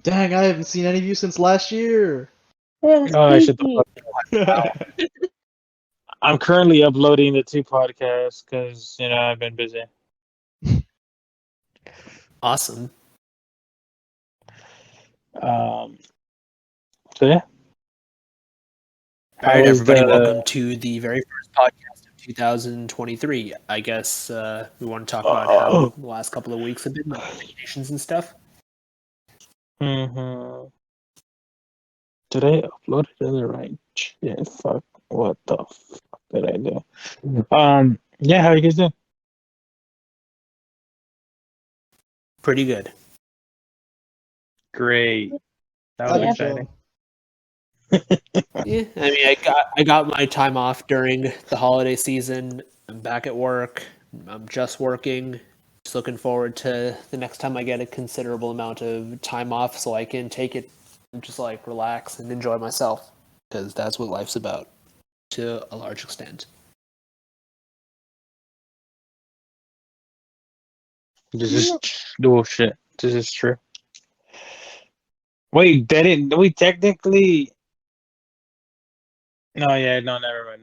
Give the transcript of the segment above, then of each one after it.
Dang, I haven't seen any of you since last year. Yeah, Oh, shut the Stevie. fuck. I'm currently uploading the 2 podcasts because I've been busy. Awesome. So yeah. All right, How was everybody, the- welcome to the very first podcast of 2023. I guess we want to talk about how the last couple of weeks have been, like vacations and stuff. Mm-hmm. Did I upload it to the right shit? Fuck. What the fuck did I do? Yeah, how you guys doing? Pretty good. Great. That was Yeah. exciting. Yeah, I mean, I got my time off during the holiday season. I'm back at work. I'm just working. Just looking forward to the next time I get a considerable amount of time off, so I can take it and just like relax and enjoy myself, because that's what life's about, to a large extent. This is bullshit. This is true. Wait, we technically. No, yeah, no, never mind.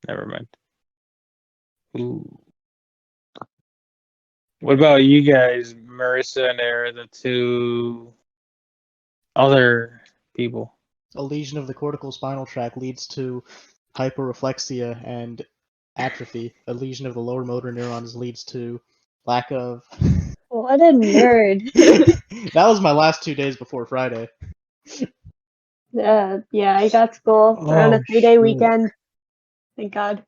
Never mind. Ooh. What about you guys, Marissa and Era, the 2 other people? A lesion of the cortical spinal tract leads to hyperreflexia and atrophy. A lesion of the lower motor neurons leads to lack of. What a nerd. That was my last 2 days before Friday. Yeah, I got school. We're on a 3-day shit. weekend. Thank God.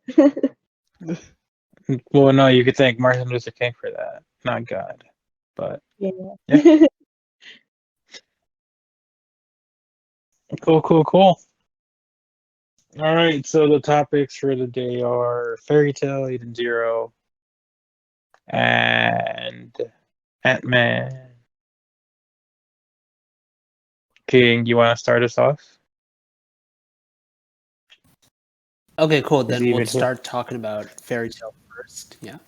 Well, no, you could thank Martin Luther King for that, not God. But Yeah. cool. All right, so the topics for the day are Fairy Tale, Eden Zero, and AntMan. King, you want to start us off? Okay, cool. Is Then he we'll even here? start talking about Fairy Tale first. Yeah,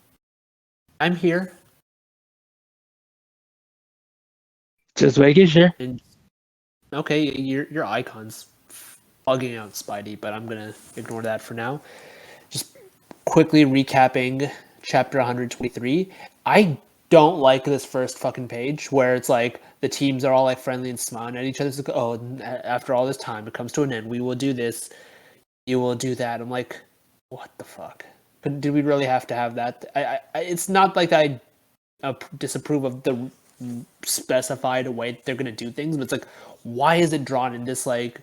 I'm here. Just making sure. And okay, your icon's bugging out, Spidey, but I'm gonna ignore that for now. Just quickly recapping chapter 123. I don't like this first fucking page where it's like the teams are all like friendly and smiling at each other. It's like, oh, after all this time, it comes to an end. We will do this. You will do that. I'm like, what the fuck? But did we really have to have that? It's not like I disapprove of the specified way they're gonna do things, but it's like, why is it drawn in this like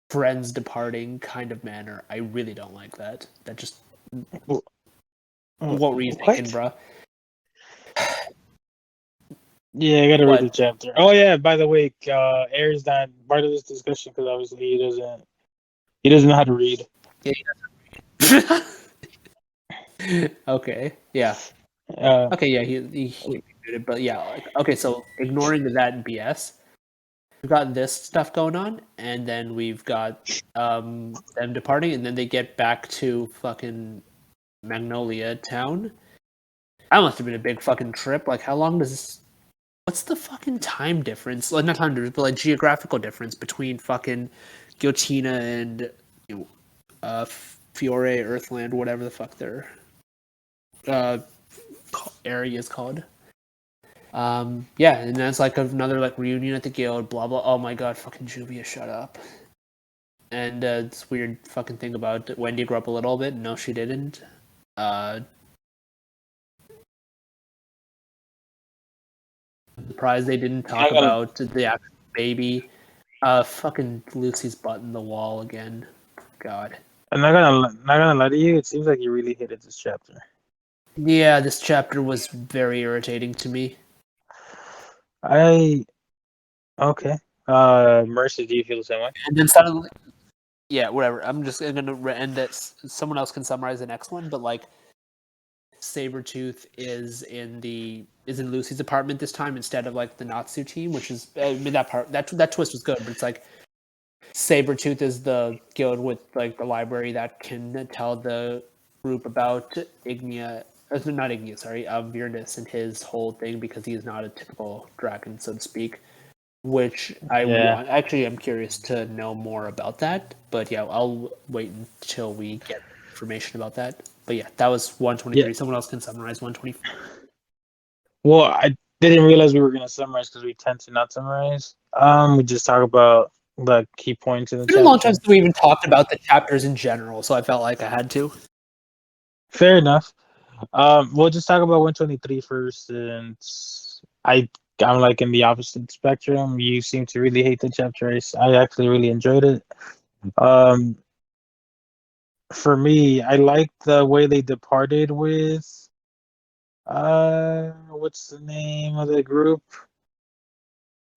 friends departing kind of manner? I really don't like that. That just what were you thinking, bro? Yeah, I gotta What? read the chapter. Oh yeah, by the way, Air's not part of this discussion because obviously he doesn't know how to read. Yeah, okay. Yeah. Uh, Okay. Yeah. He muted, but yeah. Like, okay. So ignoring that BS, we've got this stuff going on, and then we've got them departing, and then they get back to fucking Magnolia Town. That must have been a big fucking trip. Like, how long does this? What's the fucking time difference? Like, not time difference, but like geographical difference between fucking Giotina and Fiore, Earthland, whatever the fuck their area is called. Yeah, and that's like another like reunion at the guild. Blah blah. Oh my god, fucking Juvia, shut up. And this weird fucking thing about Wendy grew up a little bit. No, she didn't. Surprised they didn't talk about the actual baby. Fucking Lucy's butt in the wall again. God. I'm not gonna lie to you. It seems like you really hated this chapter. Yeah, this chapter was very irritating to me. Okay. Mercy, do you feel the same way? And then suddenly, yeah, whatever. I'm just gonna end it. Someone else can summarize the next one, but like, Sabretooth is in Lucy's apartment this time instead of like the Natsu team, which is I mean that twist was good, but it's like Sabretooth is the guild with like the library that can tell the group about Ignia not Igneous, sorry, Viernus and his whole thing, because he is not a typical dragon, so to speak. Which actually I'm curious to know more about that. But yeah, I'll wait until we get information about that. But yeah, that was 123. Yeah. Someone else can summarize 124. Well, I didn't realize we were gonna summarize because we tend to not summarize. We just talk about the key points in the It's been a long chapter. time since we even talked about the chapters in general, so I felt like I had to. Fair enough. We'll just talk about 123 first, since I'm like in the opposite spectrum. You seem to really hate the chapter. I actually really enjoyed it. For me, I like the way they departed with what's the name of the group?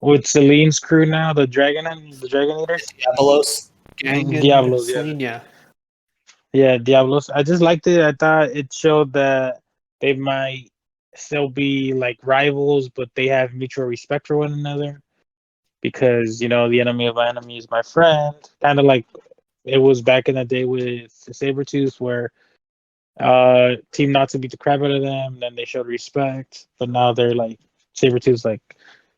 With Celine's crew now, the Dragonators? Diabolos gang and Diablos, yeah. Celine, yeah. Yeah, Diablos. I just liked it. I thought it showed that they might still be like rivals, but they have mutual respect for one another. Because, the enemy of my enemy is my friend. Kind of like it was back in the day with Sabretooth, where Team Natsu beat the crap out of them, then they showed respect. But now they're like, Sabretooth's like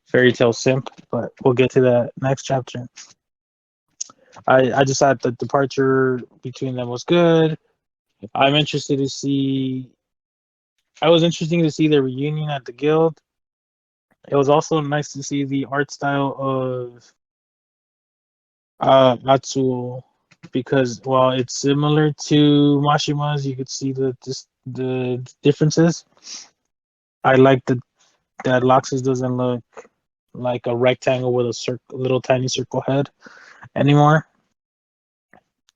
fairy tale simp, but we'll get to that next chapter. I just thought the departure between them was good. I was interesting to see their reunion at the guild. It was also nice to see the art style of Atsuo, because while it's similar to Mashima's, you could see the differences. I like that Loxus doesn't look like a rectangle with a little tiny circle head anymore.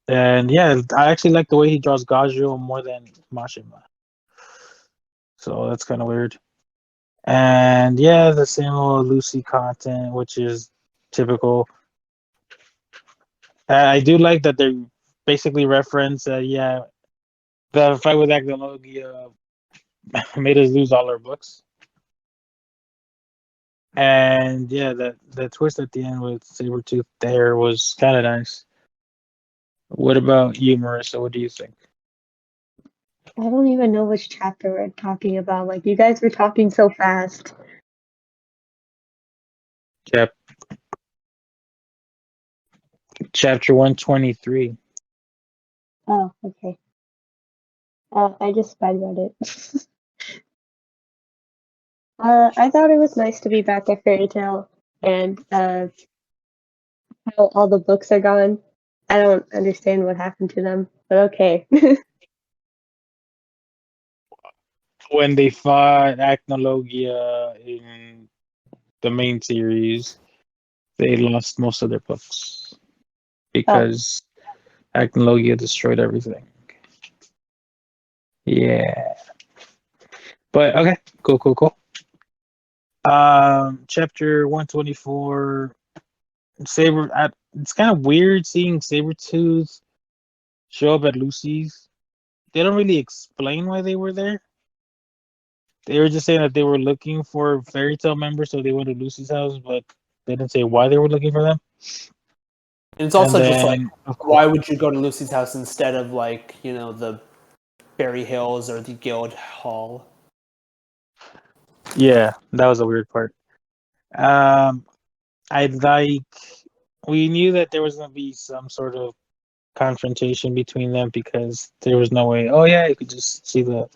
And yeah, I actually like the way he draws Gajio more than Mashima. So that's kind of weird. And yeah, the same old Lucy content, which is typical. I do like that they basically reference, the fight with Agnologia made us lose all our books. And yeah, that twist at the end with Sabretooth there was kind of nice. What about you, Marissa? What do you think? I don't even know which chapter we're talking about. Like, you guys were talking so fast. Yep. Chapter 123. Oh, okay. I just sped read it. I thought it was nice to be back at Fairy Tale, and how all the books are gone. I don't understand what happened to them, but okay. When they fought Acnologia in the main series, they lost most of their books because Acnologia destroyed everything. Yeah. But okay, cool. Chapter 124. It's kind of weird seeing Sabretooth show up at Lucy's. They don't really explain why they were there. They were just saying that they were looking for Fairy Tale members, so they went to Lucy's house, but they didn't say why they were looking for them. And it's also just like, why would you go to Lucy's house instead of like, the Berry Hills or the Guild Hall? Yeah, that was a weird part. We knew that there was gonna be some sort of confrontation between them because there was no way. Oh yeah, you could just see the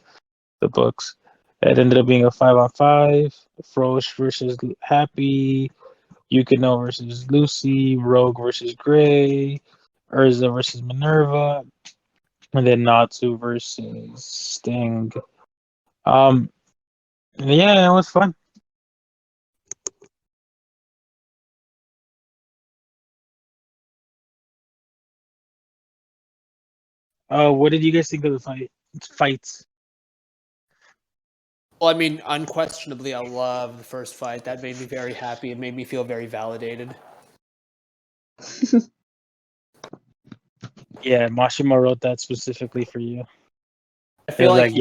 books. It ended up being a 5-on-5. Frosh versus Happy, Yukino versus Lucy, Rogue versus Gray, Urza versus Minerva, and then Natsu versus Sting. Yeah, it was fun. What did you guys think of the fights? Well, I mean, unquestionably, I love the first fight. That made me very happy. It made me feel very validated. Yeah, Mashima wrote that specifically for you. I feel like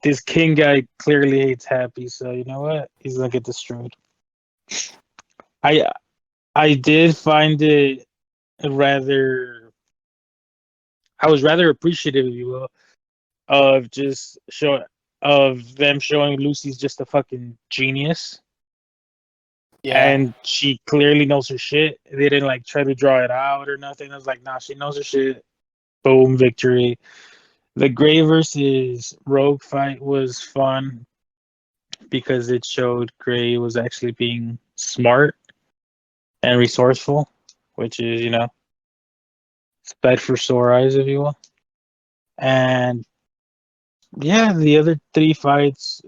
this king guy clearly hates Happy, so you know what? He's gonna get destroyed. I did find it I was rather appreciative, if you will, of just show of them showing Lucy's just a fucking genius, Yeah. and she clearly knows her shit. They didn't like try to draw it out or nothing. I was like, nah, she knows her shit. Boom, victory. The Gray versus Rogue fight was fun because it showed Gray was actually being smart and resourceful, which is, sped for sore eyes, if you will. And yeah, the other two fights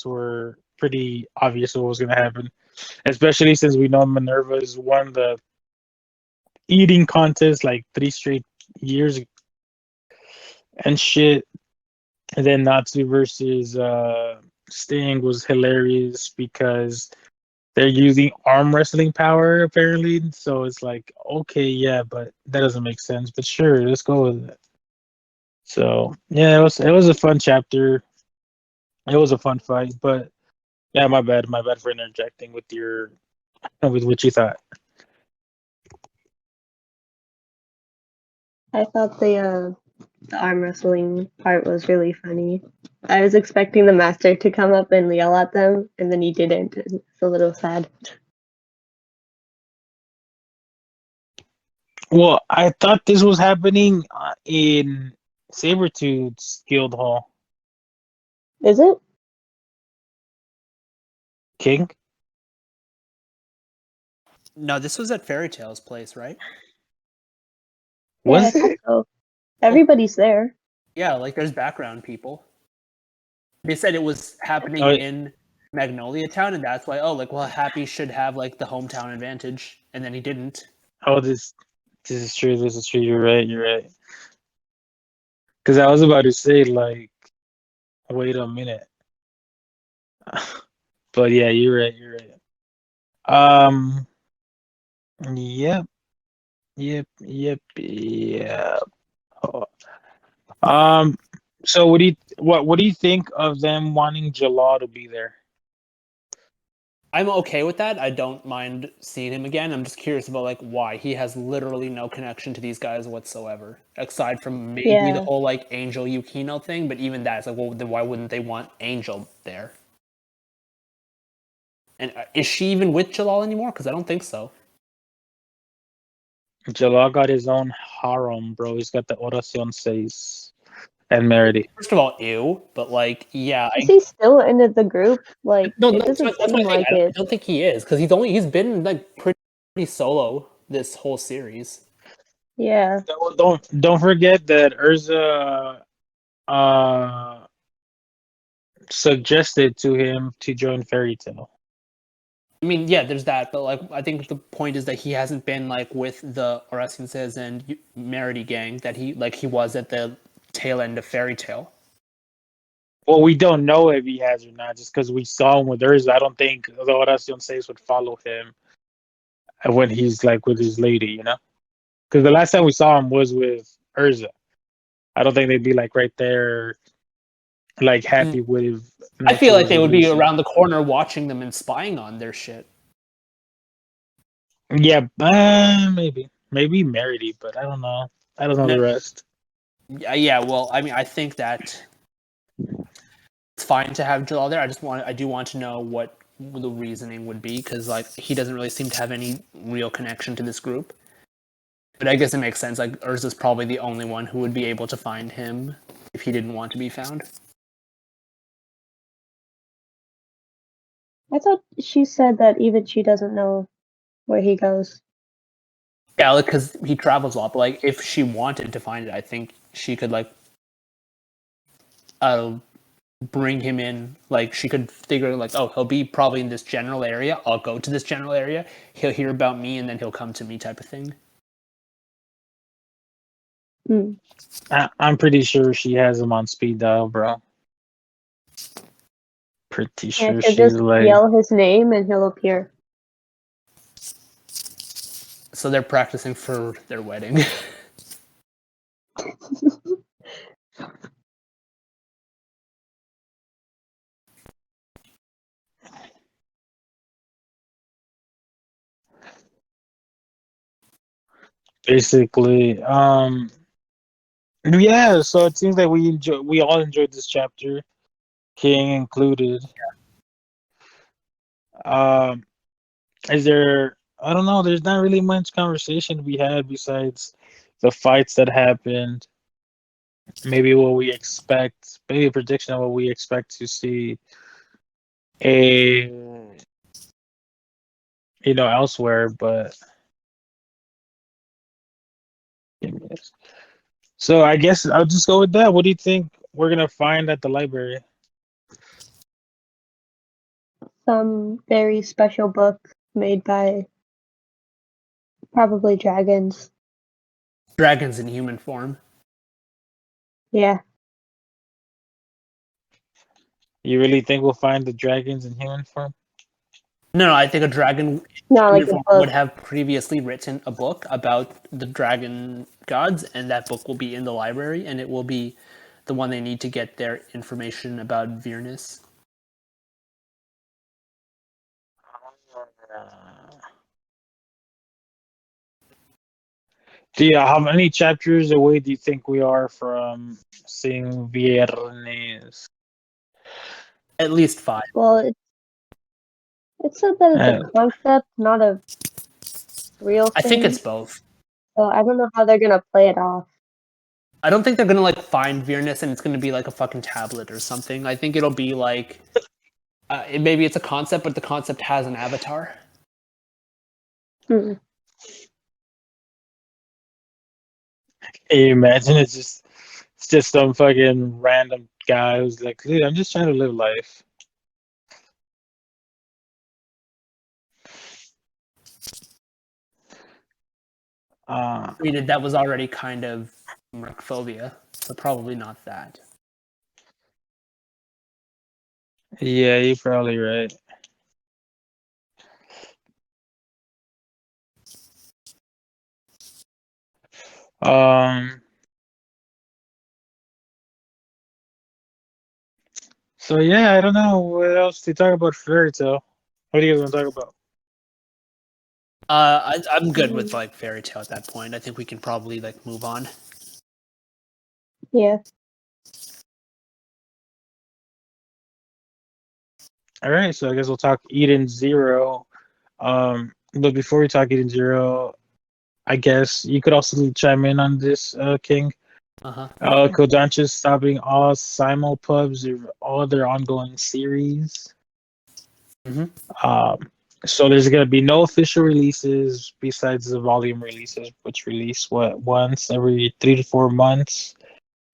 were pretty obvious what was going to happen, especially since we know Minerva's won the eating contest like 3 straight years and shit. And then Natsu versus Sting was hilarious because they're using arm wrestling power apparently. So it's like, okay, yeah, but that doesn't make sense. But sure, let's go with it. So yeah, it was a fun chapter. It was a fun fight, but yeah, my bad for interjecting with your with what you thought. I thought the arm wrestling part was really funny. I was expecting the master to come up and yell at them, and then he didn't. It's a little sad. Well, I thought this was happening in Sabretooth's guild hall. Is it? King? No, this was at Fairy Tale's place, right? Yeah, I Was thought it? so. Everybody's there. Yeah, like there's background people. They said it was happening Oh, in Magnolia Town, and that's why. Oh, like well, Happy should have like the hometown advantage, and then he didn't. oh, this is true. This is true. You're right. You're right. Because I was about to say, like, wait a minute. But yeah, you're right. You're right. Um. Yep. Yep. Yep. Yep. Oh, So what do you think of them wanting Jalal to be there? I'm okay with that. I don't mind seeing him again. I'm just curious about like why he has literally no connection to these guys whatsoever, aside from maybe the Yeah. whole like Angel Yukino thing. But even that, it's like, well, then why wouldn't they want Angel there? And is she even with Jalal anymore? Because I don't think so. Jalal got his own harem, bro. He's got the Oracion 6 and Merity. First of all, ew. But like, yeah, Is he still in the group? Like, no, it that's doesn't my seem thing. like I it. don't think he is because he's been like pretty solo this whole series. Yeah. Don't forget that Urza uh suggested to him to join Fairy Tale. I mean, yeah, there's that, but like, I think the point is that he hasn't been like with the Orescences and Merity gang that he was at the tail end of Fairy Tale. Well, we don't know if he has or not, just because we saw him with Urza. I don't think the Oracion 6 would follow him when he's like with his lady, Because the last time we saw him was with Urza. I don't think they'd be like right there, like happy with I feel like Noctua's they would be illusion. around the corner watching them and spying on their shit. Yeah, maybe Merity, but I don't know. I don't know the rest. Yeah. Well, I mean, I think that it's fine to have Jalal there. I do want to know what the reasoning would be because like he doesn't really seem to have any real connection to this group. But I guess it makes sense. Like Urza's probably the only one who would be able to find him if he didn't want to be found. I thought she said that even she doesn't know where he goes. Yeah, like because he travels a lot. But like, if she wanted to find it, I think she could like bring him in. Like she could figure like, oh, he'll be probably in this general area. I'll go to this general area. He'll hear about me, and then he'll come to me, type of thing. Mm. I'm pretty sure she has him on speed dial, bro. Pretty Yeah, sure she'll she's just like, yell his name and he'll appear. So they're practicing for their wedding. basically. Yeah, so it seems like we all enjoyed this chapter, King included. Um, is there? I don't know. There's not really much conversation to be had besides the fights that happened. Maybe what we expect. Maybe a prediction of what we expect to see. A elsewhere, but so I guess I'll just go with that. What do you think we're gonna find at the library? Some very special book made by probably dragons. Dragons in human form. Yeah. You really think we'll find the dragons in human form? No, I think a dragon Not in like human a form would book. have previously written a book about the dragon gods, and that book will be in the library, and it will be the one they need to get their information about Virnus. How many chapters away do you think we are from seeing Viernes? At least 5. Well, it said that it's Uh, a concept, not a real I think thing. it's both. So I don't know how they're gonna play it off. I don't think they're gonna like find Virnus and it's gonna be like a fucking tablet or something. I think it'll be like maybe it's a concept, but the concept has an avatar. Hmm. Can you imagine it's just some fucking random guy who's like, dude, I'm just trying to live life. I mean, that was already kind of mercphobia, so probably not that. Yeah, you're probably right. Um. So yeah, I don't know what else to talk about fairy tale. What do you guys want to talk about? I'm good with like fairy tale at that point. I think we can probably like move on. Yeah. All right, so I guess we'll talk Eden Zero. But before we talk Eden Zero, I guess you could also chime in on this, King. Uh-huh. Kodansha is stopping all simulpubs or all their ongoing series. Mhm. So there's gonna be no official releases besides the volume releases, which release once every 3 to 4 months,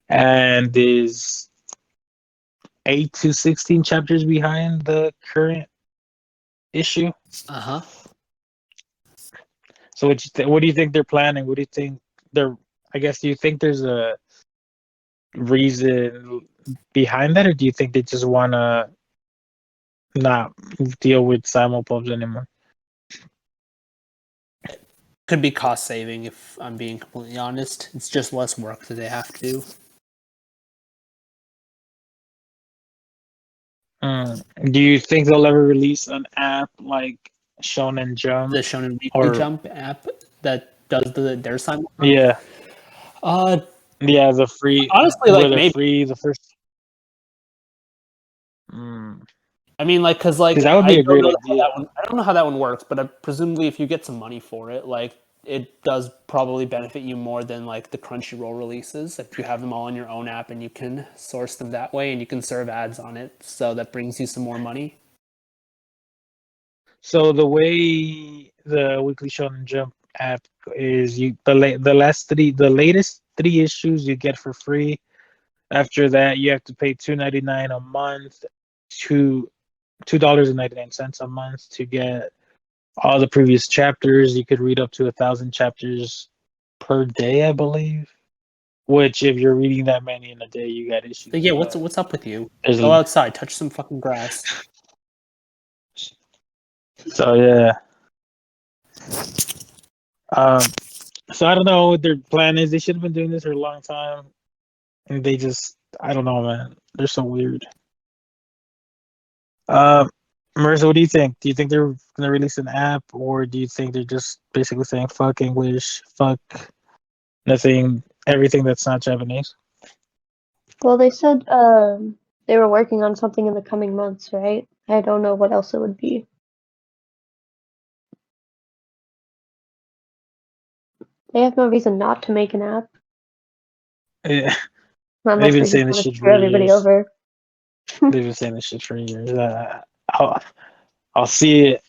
and is 8 to 16 chapters behind the current issue. Uh-huh. So what do you think they're planning? What do you think they're? I guess do you think there's a reason behind that, or do you think they just wanna not deal with simulpubs anymore? Could be cost saving if I'm being completely honest. It's just less work that they have to do. Do you think they'll ever release an app like Shonen Jump? The Shonen Weekly Or- Jump app that does their simul. Yeah, Uh, yeah, the free honestly, where like they're maybe. free the first. Because I mean, like, because like that would be a great I idea. don't know how that one works, but presumably if you get some money for it, like it does probably benefit you more than like the Crunchyroll releases. If you have them all in your own app and you can source them that way and you can serve ads on it, so that brings you some more money. So the way the Weekly Shonen Jump app is, the latest 3 issues you get for free. After that, you have to pay $2.99 a month to $2.99 a month to get all the previous chapters. You could read up to 1,000 chapters per day, I believe. Which, if you're reading that many in a day, you got issues. But yeah, what's up with you? There's Go outside, touch some fucking grass. So yeah. So I don't know what their plan is. They should have been doing this for a long time, and they just, I don't know, man. They're so weird. Marissa, what do you think? Do you think they're gonna release an app, or do you think they're just basically saying fuck English, fuck nothing everything that's not Japanese. Well, they said they were working on something in the coming months, right? I don't know what else it would be. They have no reason not to make an app Yeah, unless they've been they just saying this want to shit screw for everybody years. over. They've been saying this shit for years. I'll see it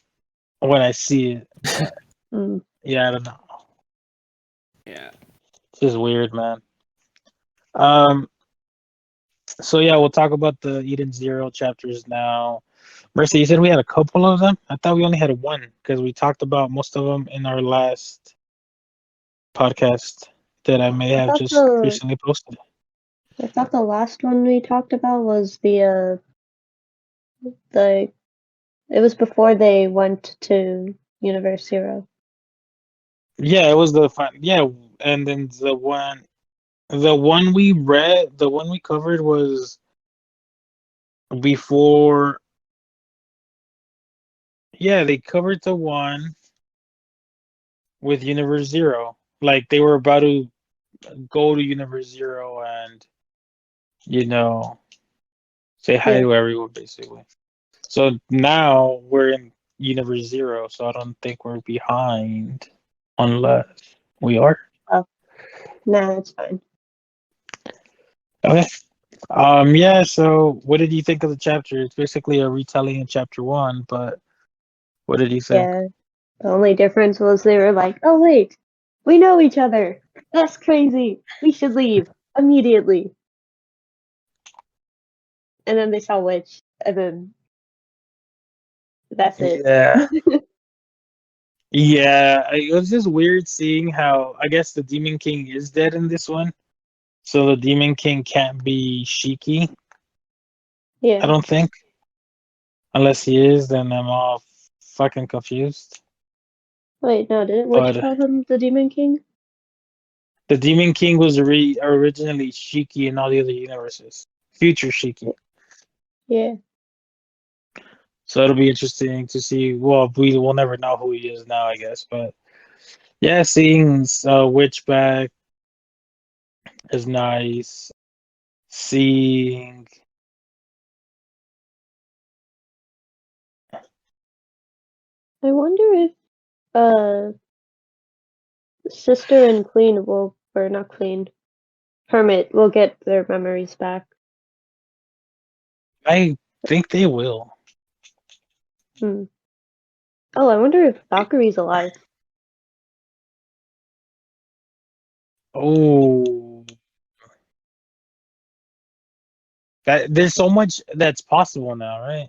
when I see it. Mm. Yeah, I don't know. Yeah. It's just weird, man. So yeah, we'll talk about the Eden Zero chapters now. Mercy, you said we had a couple of them. I thought we only had one because we talked about most of them in our last podcast that I may I have thought just the recently posted. I thought the last one we talked about was the it was before they went to Universe Zero. Yeah, it was the fun. Yeah, and then the one we read, the one we covered was before. Yeah, they covered the one with Universe Zero. Like they were about to go to Universe Zero and you know say hi Yeah. to everyone basically. So now we're in Universe Zero, so I don't think we're behind unless we are. Oh, nah, it's fine. Okay. Yeah, so what did you think of the chapter? It's basically a retelling of chapter one, but what did you think? Yeah. The only difference was they were like, "Oh wait, we know each other. That's crazy. We should leave immediately." And then they saw Witch, and then that's it. Yeah. Yeah, it was just weird seeing how I guess the Demon King is dead in this one. So the Demon King can't be Shiki, I Yeah. don't think. Unless he is, then I'm all fucking confused. Wait, no, didn't Witch But call him the Demon King? the Demon King was originally Shiki in all the other universes. Future Shiki. Yeah. So it'll be interesting to see. Well, we will never know who he is now, I guess. But yeah, seeing Witch back is nice. Seeing I wonder if Sister and Queen will, or not Queen, Hermit will get their memories back. I think they will. Hmm. Oh, I wonder if Valkyrie's alive. Oh, that there's so much that's possible now, right?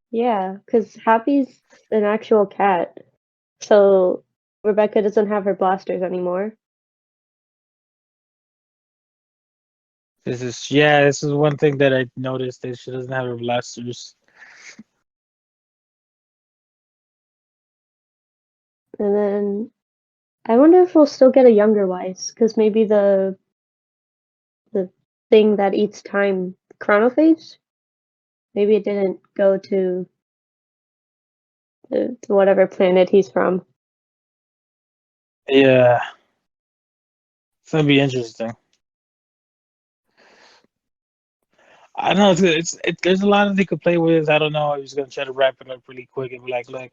Yeah, because Happy's an actual cat, so Rebecca doesn't have her blasters anymore. This is one thing that I noticed that she doesn't have her blasters. And then I wonder if we'll still get a younger Weiss, because maybe the thing that eats time, chronophage, maybe it didn't go to whatever planet he's from. Yeah, it's gonna be interesting. I don't know. There's a lot that they could play with. I don't know. I was gonna try to wrap it up really quick and be like, look,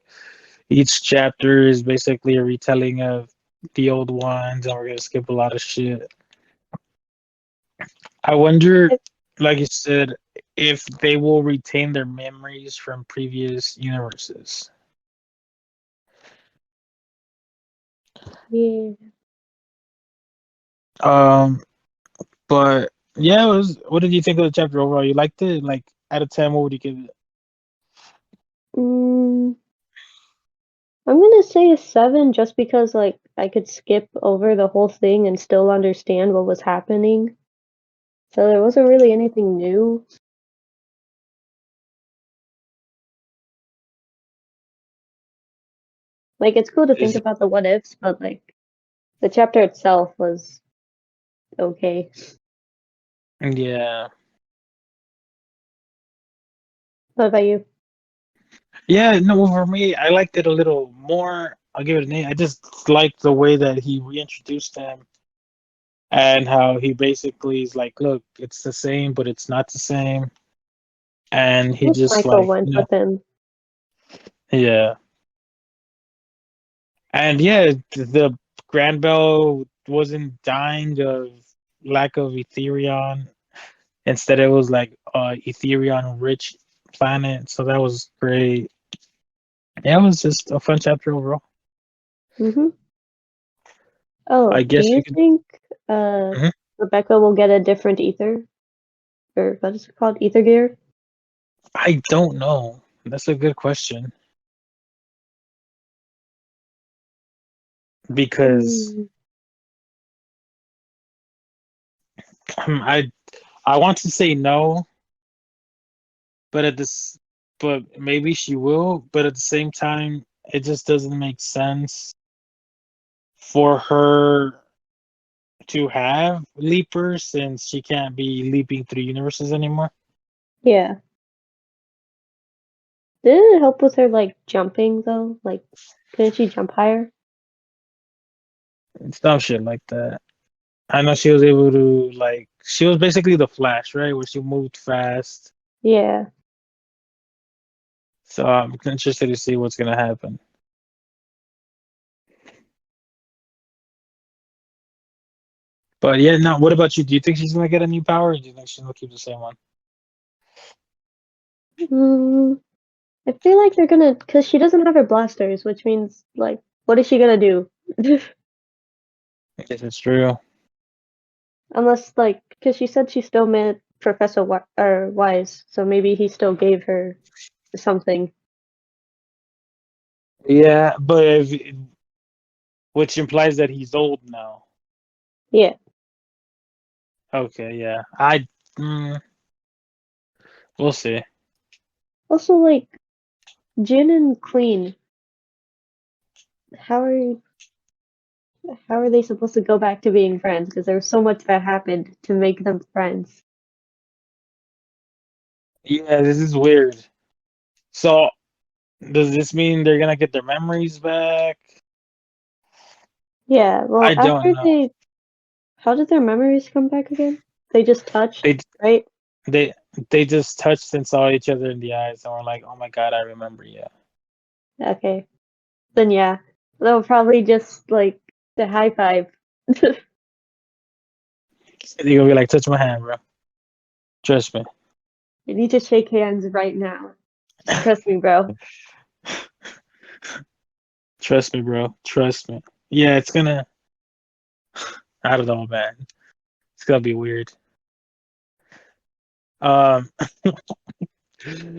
each chapter is basically a retelling of the old ones, and we're gonna skip a lot of shit. I wonder, like you said, if they will retain their memories from previous universes. Yeah. But yeah, it was. What did you think of the chapter overall? You liked it? Like out of 10, what would you give it? Mm, I'm gonna say a 7 just because like I could skip over the whole thing and still understand what was happening. So there wasn't really anything new. Like it's cool to think Is about the what ifs, but like the chapter itself was okay. yeah, What about you? yeah. No, for me, I liked it a little more. I'll give it a name. I just liked the way that he reintroduced them and how he basically is like, look, it's the same, but it's not the same, and he just Michael like, went with him. yeah, and yeah, the Grand Bell wasn't dying of lack of Etherion. Instead, it was like Etherion rich planet, so that was great. Yeah, it was just a fun chapter overall. Mm-hmm. Oh, I do guess we you could. think Mhm. Rebecca will get a different ether? Or what is it called? Ether gear? I don't know. That's a good question because Mm, I I want to say no, but but maybe she will. But at the same time, it just doesn't make sense for her to have leapers since she can't be leaping through universes anymore. yeah. Didn't it help with her like jumping though? Like, couldn't she jump higher? Some shit like that. I know she was able to like she was basically the Flash, right? Where she moved fast. Yeah. So I'm interested to see what's gonna happen. But yeah, no. What about you? Do you think she's gonna get a new power, or do you think she's gonna keep the same one? Mm, I feel like they're gonna, cause she doesn't have her blasters, which means like, what is she gonna do? I guess it's true. Unless like, cause she said she still met Professor Wise, so maybe he still gave her something. Yeah, but which implies that he's old now. Yeah. Okay, yeah. Mm, we'll see. Also, like Jin and Queen, how are how are they supposed to go back to being friends? Because there was so much that happened to make them friends. Yeah, this is weird. So, does this mean they're gonna get their memories back? Yeah. Well, I don't after know. how did their memories come back again? They just touched, They right? they they just touched and saw each other in the eyes and were like, "Oh my God, I remember you." Okay. Then yeah, they'll probably just like the high five. And you're gonna be like, "Touch my hand, bro. Trust me." You need to shake hands right now. Just trust me, bro. Trust me, bro. Trust me. Yeah, it's gonna. I don't know, man. It's gonna be weird. Um,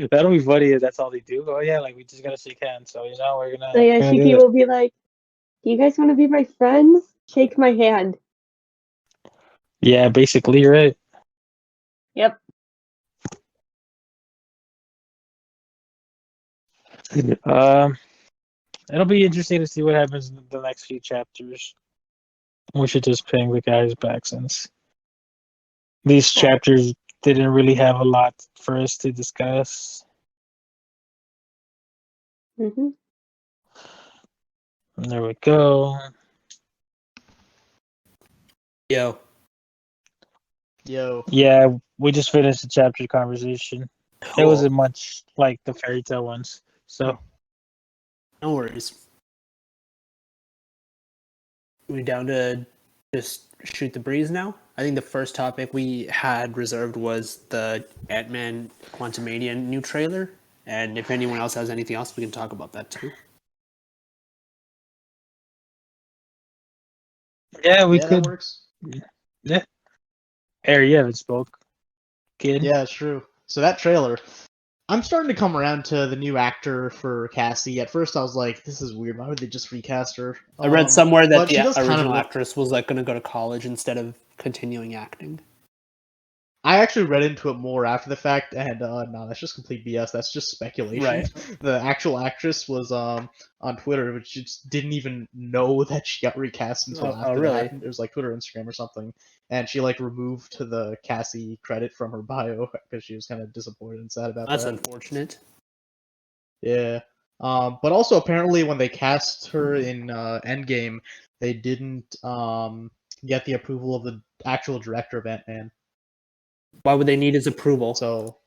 that'll be funny if that's all they do. Oh yeah, like we just gotta shake hands. So So yeah, we're gonna do Shiki it. will be like, "Do you guys want to be my friends? Shake my hand." Yeah, basically, right? Yep. Um, it'll be interesting to see what happens in the next few chapters. We should just ping the guys back since these chapters didn't really have a lot for us to discuss. Mm-hmm. And there we go. Yo, Yo. Yeah, we just finished the chapter conversation. It cool. wasn't much like the fairy tale ones. So No worries. We down to just shoot the breeze now? I think the first topic we had reserved was the AntMan Quantamania new trailer. And if anyone else has anything else, we can talk about that too. yeah, we Yeah, that could. works. Yeah, Harry, you haven't spoke, kid. Yeah, it's true. So that trailer, I'm starting to come around to the new actor for Cassie. At first, I was like, "This is weird. Why would they just recast her?" I read somewhere that But she the does kind of original look. actress was like going to go to college instead of continuing acting. I actually read into it more after the fact, and no, that's just complete BS. That's just speculation. Right. The actual actress was on Twitter, which just didn't even know that she got recast until after that really? happened. It was like Twitter, Instagram, or something, and she like removed the Cassie credit from her bio because she was kind of disappointed and sad about That's that. unfortunate. Yeah. But also apparently when they cast her in Endgame, they didn't get the approval of the actual director of Ant-Man. Why would they need his approval? So,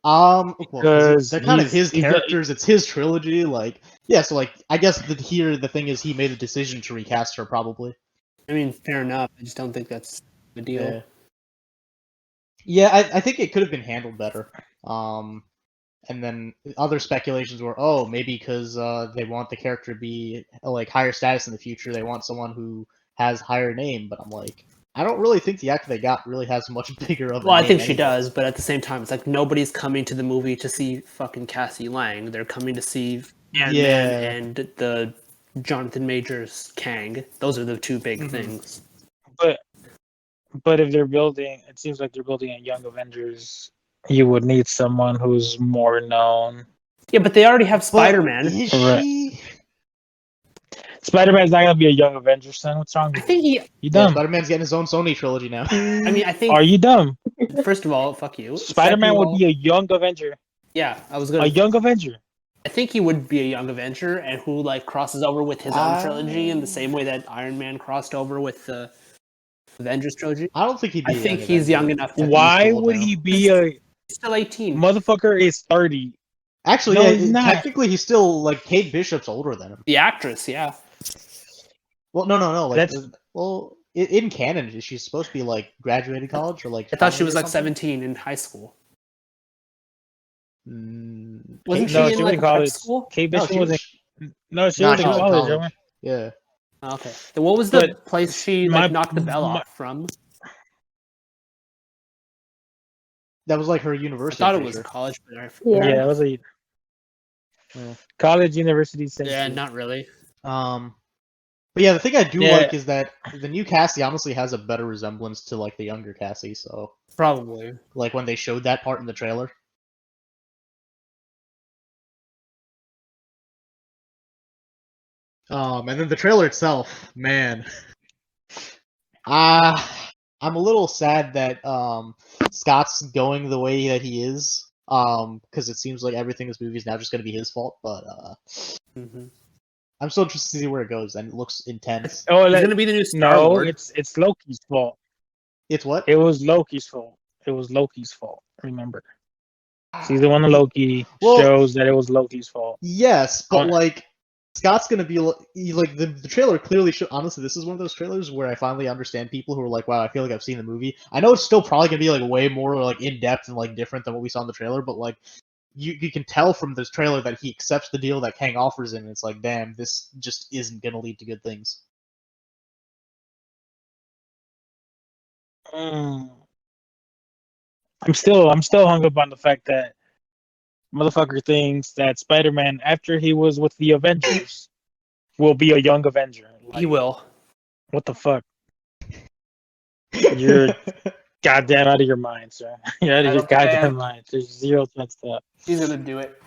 well, Because they're kind of his he's characters. It's his trilogy. Like, yeah. So, like, I guess here the thing is he made a decision to recast her, probably. I mean, fair enough. I just don't think that's the deal. Yeah. Yeah, I think it could have been handled better. And then other speculations were, oh, maybe because they want the character to be like higher status in the future, they want someone who has higher name. But I'm like, I don't really think the actor they got really has much bigger of a Well, I name think she anyway. does, but at the same time, it's like nobody's coming to the movie to see fucking Cassie Lang. They're coming to see Ant-Man Yeah. and the Jonathan Majors Kang. Those are the two big things. but if they're building, it seems like they're building a Young Avengers. You would need someone who's more known. Yeah, but they already have Spider-Man. Is Right. she? Spider-Man's not gonna be a Young Avengers, son. What's wrong I with think you? he. You Yeah, dumb? Spider-Man's getting his own Sony trilogy now. I mean, I think. Are you dumb? First of all, fuck you. Spider-Man Second of would all- be a Young Avenger. Yeah, I was A gonna. Young Avenger. I think he would be a Young Avenger, and who like crosses over with his own trilogy in the same way that Iron Man crossed over with the Avengers trilogy. I don't think he'd be. I a think young he's Avenger. young enough to. Why old would now. he be a He's still 18. motherfucker? Is 30. Actually, No, yeah, he's not. technically he's still like Kate Bishop's older than him. The actress, yeah. Well, no. Like, That's- well, in canon, she's supposed to be like graduated college or like. I thought she college was or like something? 17 in high school. Wasn't Kate she No, in she was like in a prep college. school? Kate No, Bishop she was was. in. No, she Nah, was she in was in college. college. Homie. Yeah. Okay. Then what was the But place she my- like knocked the bell my- off from? That was like her I university. thought I'm it was pretty college, but I Yeah, it was a sure. college, university, same yeah, shit. not really. But yeah, the thing I do Yeah. like is that the new Cassie honestly has a better resemblance to like the younger Cassie. So Probably. like when they showed that part in the trailer. And then the trailer itself, man. I'm a little sad that Scott's going the way that he is. Because it seems like everything in this movie is now just gonna be his fault. But Mm-hmm. I'm so interested to see where it goes, and it looks intense. Oh, He's gonna be the new Star no, Lord. it's Loki's fault. It's what? It was Loki's fault. It was Loki's fault. Remember, season 1 of Loki Well- shows that it was Loki's fault. Yes, but On- like Scott's gonna be like the trailer clearly show. Honestly, this is one of those trailers where I finally understand people who are like, "Wow, I feel like I've seen the movie." I know it's still probably gonna be like way more like in depth and like different than what we saw in the trailer, but like you can tell from this trailer that he accepts the deal that Kang offers him. And it's like, damn, this just isn't gonna lead to good things. I'm still hung up on the fact that motherfucker thinks that Spider-Man, after he was with the Avengers, will be a Young Avenger. Like, He will. What the fuck? You're goddamn out of your mind, sir. You're out of your goddamn mind. There's zero chance that. He's gonna do it.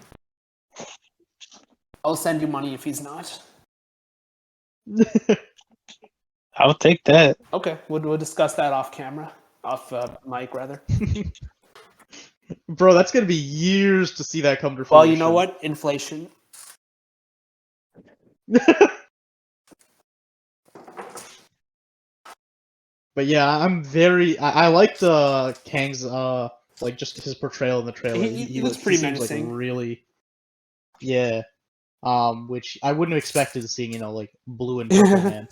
I'll send you money if he's not. I'll take that. Okay, we'll discuss that off camera, off mic rather. Bro, that's gonna be years to see that come to fruition. Well, you know what? Inflation. But yeah, I'm very. I liked Kang's like just his portrayal in the trailer. He looks pretty seems, menacing. Like, really, yeah. Which I wouldn't have expected seeing, like Blue and Purple Man.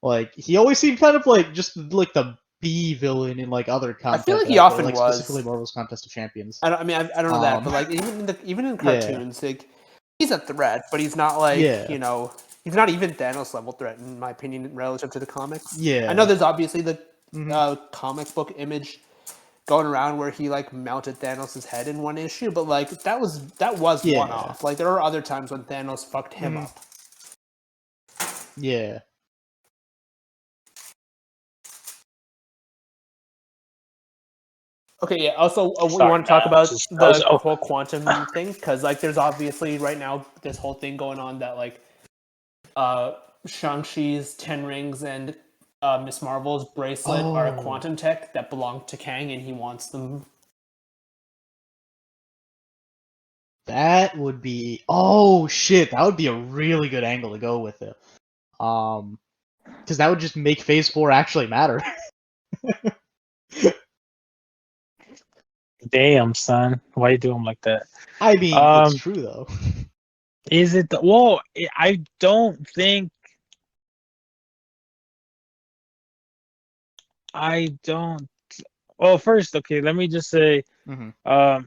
Like he always seemed kind of like just like the B villain in like other content. I feel like he often like, was. Specifically Marvel's Contest of Champions. I don't know that, but like even in cartoons, like he's a threat, but he's not like he's not even Thanos level threat in my opinion relative to the comics. Yeah, I know there's obviously the comic book image going around where he like mounted Thanos' head in one issue, but like that was one off. Like there are other times when Thanos fucked him up. Yeah. Okay, yeah. Also, we Sorry, want to talk man, about just- the whole quantum thing because, like, there's obviously right now this whole thing going on that like, Shang-Chi's 10 rings and Miss Marvel's bracelet are quantum tech that belong to Kang, and he wants them. That would be. Oh shit! That would be a really good angle to go with it. because that would just make Phase 4 actually matter. Damn, son, why you do him like that? I mean, it's true though. Is it? Well, I don't think. I don't. Well, first, okay, let me just say, I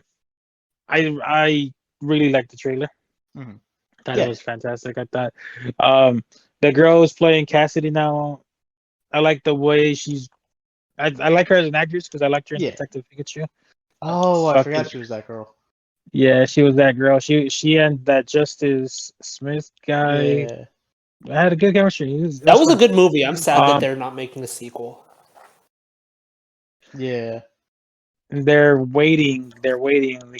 really liked the trailer. Thought it was fantastic. I thought, the girl is playing Cassidy now. I like the way she's. I like her as an actress because I liked her in Detective Pikachu. Oh, I forgot she was that girl. Yeah, she was that girl. She and that Justice Smith guy had a good chemistry. That was a good movie. I'm sad that they're not making a sequel. Yeah. They're waiting. They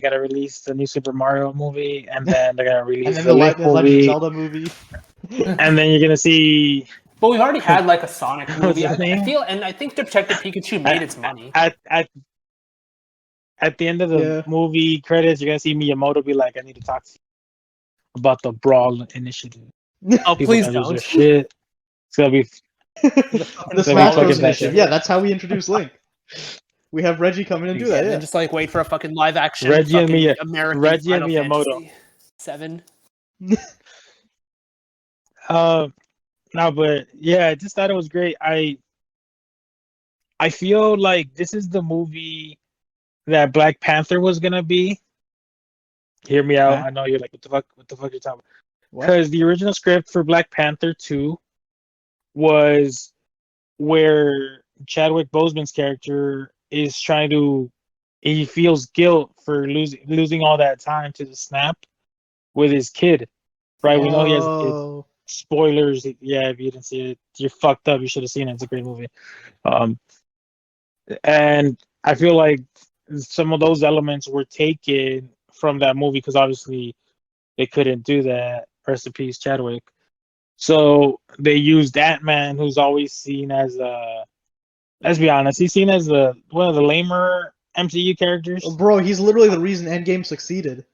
gotta release the new Super Mario movie, and then they're gonna release and then the Legend of movie, Zelda movie. and then you're gonna see. But we've already had like a Sonic movie. What's his name? I think Detective Pikachu made its money. At the end of the movie credits, you're gonna see Miyamoto be like, "I need to talk to you about the Brawl Initiative." Oh, please don't. Shit. It's gonna be the Smash Bros. Initiative. Yeah, that's how we introduce Link. We have Reggie come in and do that. Yeah, and just like wait for a fucking live action Reggie and American Reggie and Final Miyamoto. Fantasy 7. No, but yeah, I just thought it was great. I feel like this is the movie that Black Panther was gonna be. Hear me out. I know you're like, what the fuck you're talking about? Because the original script for Black Panther 2 was where Chadwick Boseman's character is he feels guilt for losing all that time to the snap with his kid. Right? We know he has a kid. Spoilers, yeah, if you didn't see it, you're fucked up. You should have seen it. It's a great movie. And I feel like some of those elements were taken from that movie because obviously they couldn't do that. Rest in peace, Chadwick. So they used AntMan, who's always seen as let's be honest, he's seen as one of the lamer MCU characters. Bro, he's literally the reason Endgame succeeded.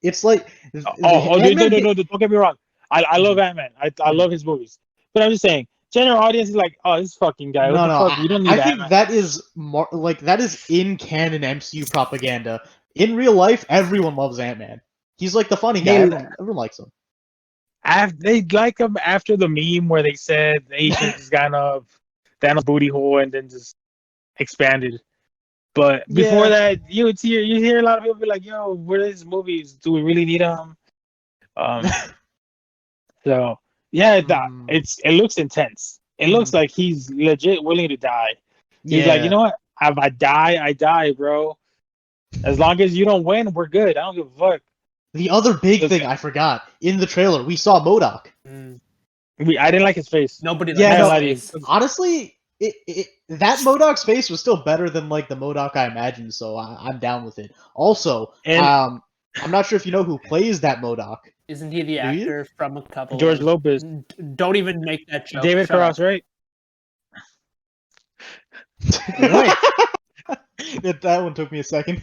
It's like no, don't get me wrong. I love AntMan. I love his movies. But I'm just saying, general audience is like, oh, this fucking guy. What the fuck? You don't need I think that is that is in canon MCU propaganda. In real life, everyone loves Ant-Man. He's like the funny guy. Everyone likes him. They like him after the meme where they said they just kind of down a booty hole and then just expanded. But before that, you hear a lot of people be like, "Yo, where are these movies? Do we really need them?" So yeah, it looks intense. It looks like he's legit willing to die. He's like, you know what? If I die, bro. As long as you don't win, we're good. I don't give a fuck. The other big thing I forgot in the trailer, we saw MODOK. I didn't like his face. Nobody liked his face. Honestly, that MODOK's face was still better than like the MODOK I imagined, so I'm down with it. Also, I'm not sure if you know who plays that MODOK. Isn't he the actor from a couple? George Lopez. Don't even make that joke. David Cross, right? Right. That one took me a second.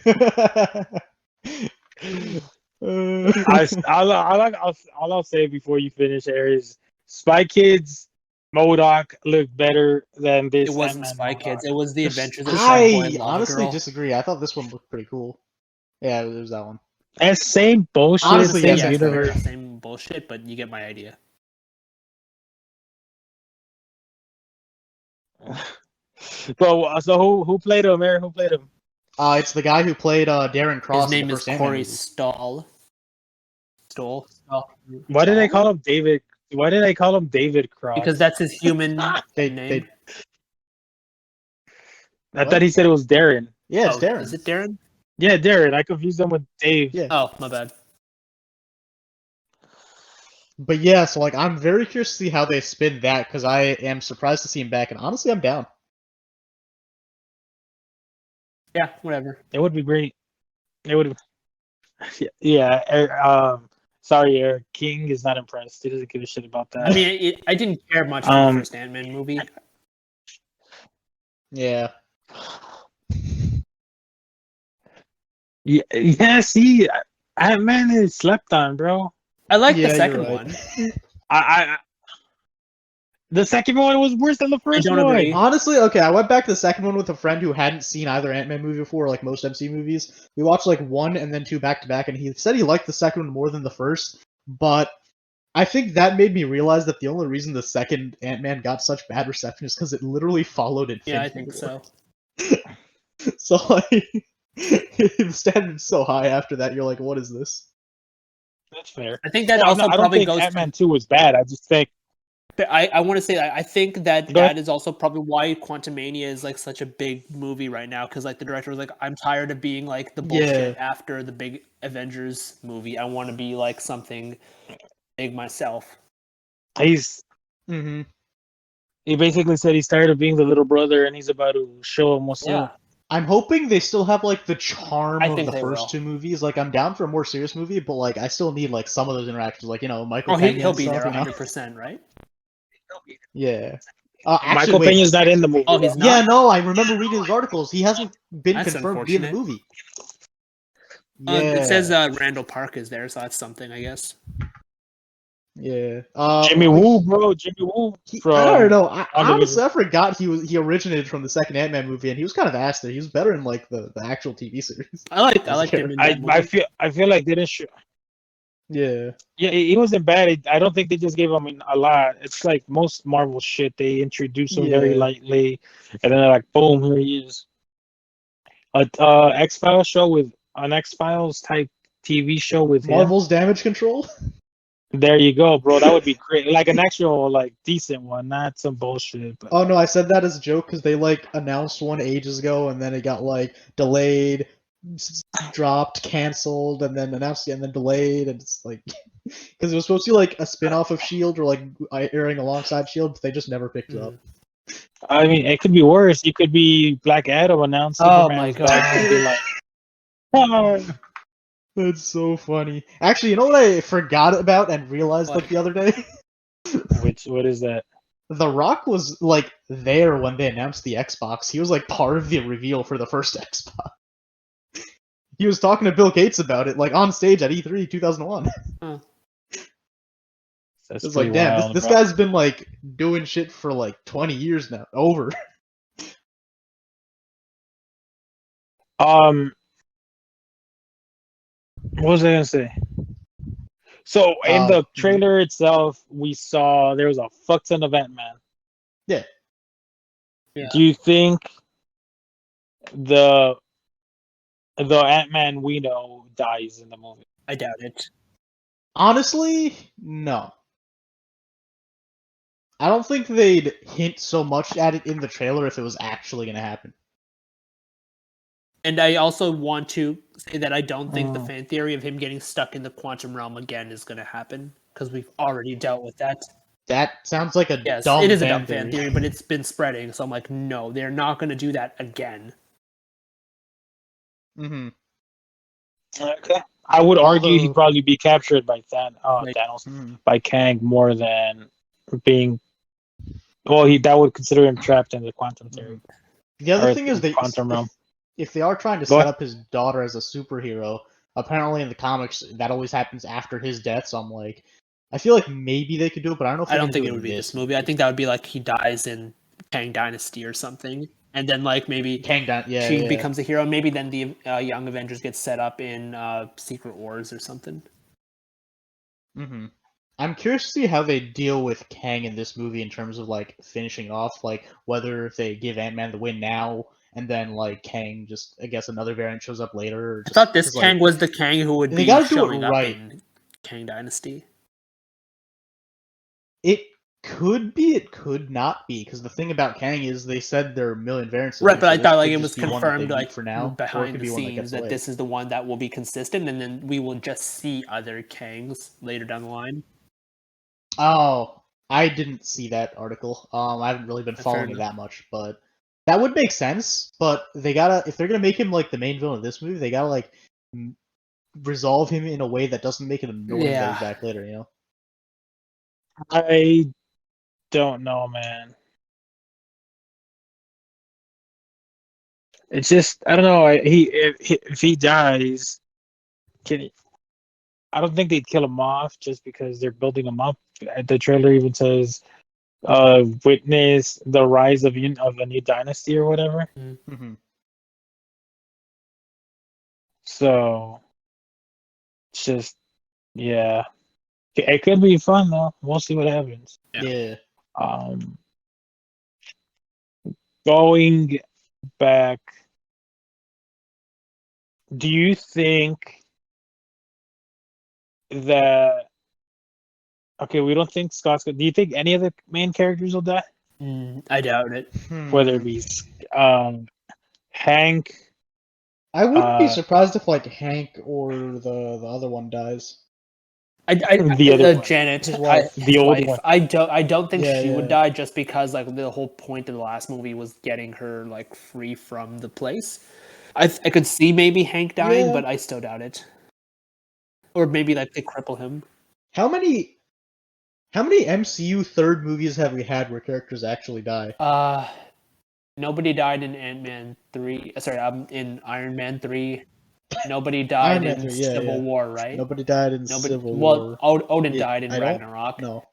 All I'll say before you finish there is Spy Kids MODOK looked better than this. It wasn't Spy Kids. It was The Adventures of I honestly disagree. I thought this one looked pretty cool. Yeah, it was that one. And same bullshit. Honestly, same universe. Same bullshit, but you get my idea. But so who played him, Aaron? Who played him? It's the guy who played Darren Cross. His name is Corey Stoll. Why did they call him David? Why did they call him David Cross? Because that's his human name. I thought he said it was Darren. Yeah, it's Darren. Is it Darren? Yeah, Darren. I confused them with Dave. Yeah. Oh, my bad. But yeah, so like I'm very curious to see how they spin that because I am surprised to see him back, and honestly, I'm down. Yeah, whatever. It would be great. It would. Yeah. Sorry, Eric. King is not impressed. He doesn't give a shit about that. I mean, I didn't care much for the first Ant-Man movie. Yeah. Yeah. See, Ant-Man is slept on, bro. I like the second one. The second one was worse than the first don't one. agree. Honestly, okay, I went back to the second one with a friend who hadn't seen either Ant-Man movie before, like most MCU movies. We watched like one and then two back to back, and he said he liked the second one more than the first. But I think that made me realize that the only reason the second Ant-Man got such bad reception is because it literally followed Infinity Yeah, I think War. so. So like, the standard's so high after that, you're like, what is this? That's fair. I think that Well, also I don't probably think goes Ant-Man 2 was bad. I just think But I want to say that I think that Go ahead. that is also probably why Quantumania is like such a big movie right now, because like the director was like, I'm tired of being like the bullshit after the big Avengers movie. I want to be like something big myself. he's Mm-hmm. he basically said he's tired of being the little brother and he's about to show him what's Yeah. up. I'm hoping they still have like the charm I of think the they first will. two movies. Like, I'm down for a more serious movie, but like, I still need like some of those interactions, like Michael Oh, Pena he'll and be stuff, there you know? 100%, right? Yeah. Actually, Michael wait. Pena's not in the movie. Oh, he's though. Yeah, not? no, I remember reading his articles. He hasn't been That's confirmed to be in the unfortunate. movie. Yeah. It says Randall Park is there, so that's something, I guess. Yeah. Jimmy Woo, bro. Jimmy Woo from I don't know. Honestly, WandaVision. I forgot he originated from the second Ant-Man movie, and he was kind of ass there. He was better in like the actual TV series. I liked As a him in character. that movie. I feel like they didn't show. Yeah. Yeah, he wasn't bad. I don't think they just gave him a lot. It's like most Marvel shit. They introduce him very Yeah. lightly, and then they're like, boom, here he is. A X-Files show with an X-Files type TV show with him. Marvel's Damage Control. There you go, bro. That would be great. Like an actual, like, decent one, not some bullshit. But Oh no, I said that as a joke because they like announced one ages ago, and then it got like delayed, dropped, canceled, and then announced and then delayed, and it's like because it was supposed to be like a spin-off of Shield or like airing alongside Shield, but they just never picked it up. I mean, it could be worse. You could be Black Adam announced Oh Superman's my back and be like, oh. That's so funny. Actually, you know what I forgot about and realized What? like the other day? What is that? The Rock was like there when they announced the Xbox. He was like part of the reveal for the first Xbox. He was talking to Bill Gates about it, like on stage at E3 2001. That's It's like, pretty damn, wild, this bro. guy's been like doing shit for like 20 years now. Over. What was I gonna say? So in the trailer itself, we saw there was a fuck ton of Ant-Man. Yeah. Do you think the Ant-Man we know dies in the movie? I doubt it. Honestly, no. I don't think they'd hint so much at it in the trailer if it was actually gonna happen. And I also want to say that I don't think the fan theory of him getting stuck in the quantum realm again is going to happen, because we've already dealt with that. That sounds like a Yes, dumb it is a fan dumb fan theory, but it's been spreading. So I'm like, no, they're not going to do that again. Mm-hmm. Okay. I would argue he'd probably be captured by Thanos, Mhm. by Kang more than being. Well, that would consider him trapped in the quantum theory. The other Or thing is quantum realm. if they are trying to Go set ahead. up his daughter as a superhero, apparently in the comics that always happens after his death. So I'm like, I feel like maybe they could do it, but I don't know if I don't they can think do it would be this this movie. I think that would be like he dies in Kang Dynasty or something, and then like maybe she becomes a hero. Maybe then the Young Avengers get set up in Secret Wars or something. Mm-hmm. I'm curious to see how they deal with Kang in this movie in terms of like finishing off, like whether they give Ant-Man the win now and then like Kang just I guess another variant shows up later. Or I just, thought this 'cause, Kang like, was the Kang who would they be gotta do it showing up right. in Kang Dynasty. It could be, it could not be, because the thing about Kang is they said there are a million variants. Right, but I so thought this like could it just was be one that they confirmed meet like for now, or it behind could the be one that scenes gets that delayed. this is the one that will be consistent, and then we will just see other Kangs later down the line. Oh, I didn't see that article. I haven't really been following it that much, but that would make sense. But they gotta, if they're gonna make him like the main villain of this movie, they gotta like resolve him in a way that doesn't make it annoying that he's back later. You know? I don't know, man. It's just I don't know. If he dies, I don't think they'd kill him off just because they're building him up. The trailer even says witness the rise of a new dynasty or whatever. Mm-hmm. So it's just yeah, it could be fun though. We'll see what happens. Yeah. Going back, do you think that? Okay, we don't think Scott's good. Do you think any of the main characters will die? I doubt it. Whether it be Hank. I wouldn't be surprised if like Hank or the other one dies. The other one. Janet, His wife. The old wife. one. I don't think Yeah, she would yeah. die just because like the whole point of the last movie was getting her like free from the place. I could see maybe Hank dying, Yeah. but I still doubt it. Or maybe like they cripple him. How many MCU third movies have we had where characters actually die? Nobody died in Ant-Man 3. Sorry, in Iron Man 3. Nobody died Iron Man in 3, yeah, Civil yeah. War, right? Nobody died in Civil War. Odin Yeah, died in I don't- Ragnarok. No.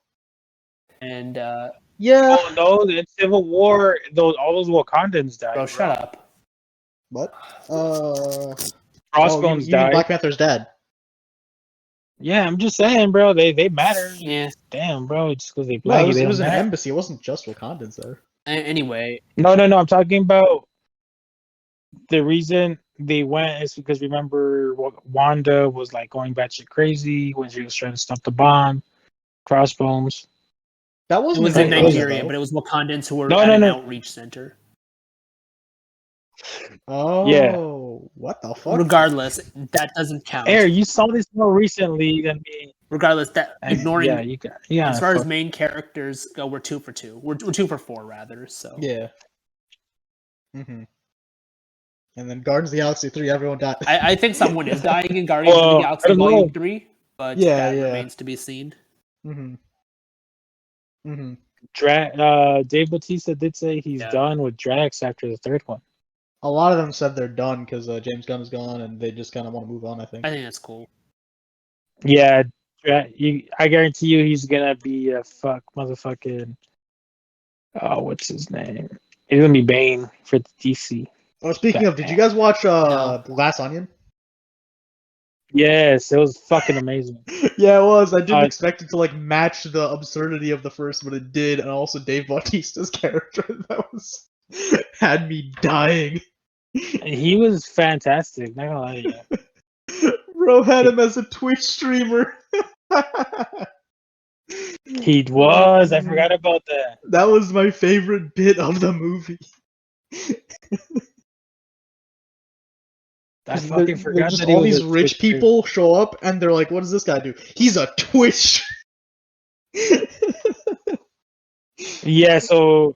And Yeah. Oh no! In Civil War, all those Wakandans died. bro, shut up. What? Crossbones you mean died. Black Panther's dad? Yeah, I'm just saying, bro. They matter. Yeah. Damn, bro. It's because they No, black. it they was don't an matter. embassy. It wasn't just Wakandans there. Anyway, No. I'm talking about the reason they went is because remember Wanda was like going batshit crazy when she was trying to stop the bomb. Crossbones. That it wasn't was in Wakanda, Nigeria, though. but it was Wakandans who were No, at no, an no. outreach center. Oh, Yeah. What the fuck? Regardless, that doesn't count. Air, you saw this more recently than me. Regardless, that ignoring Yeah, you got. Yeah. as far as main characters go, we're 2 for 2. We're 2 for 4 rather. So Yeah. Mm-hmm. And then Guardians of the Galaxy 3, everyone died. I think someone is dying in Guardians of the I Galaxy don't know. Volume 3, but Yeah, that yeah. remains to be seen. Mm-hmm. Mm-hmm. Dave Bautista did say he's Yeah. done with Drax after the third one. A lot of them said they're done because James Gunn is gone and they just kind of want to move on, I think. I think that's cool. Yeah, I guarantee you he's gonna be a motherfucking. Oh, what's his name? He's gonna be Bane for the DC. Oh, speaking of, did you guys watch Glass Onion? Yes, it was fucking amazing. Yeah, it was. I didn't expect it to like match the absurdity of the first, but it did, and also Dave Bautista's character that was had me dying. He was fantastic. Not gonna lie to you. Bro had him as a Twitch streamer. He was. I forgot about that. That was my favorite bit of the movie. I fucking forgot just that he all was these a rich Twitch people show up and they're like, "What does this guy do? He's a Twitch." Yeah, so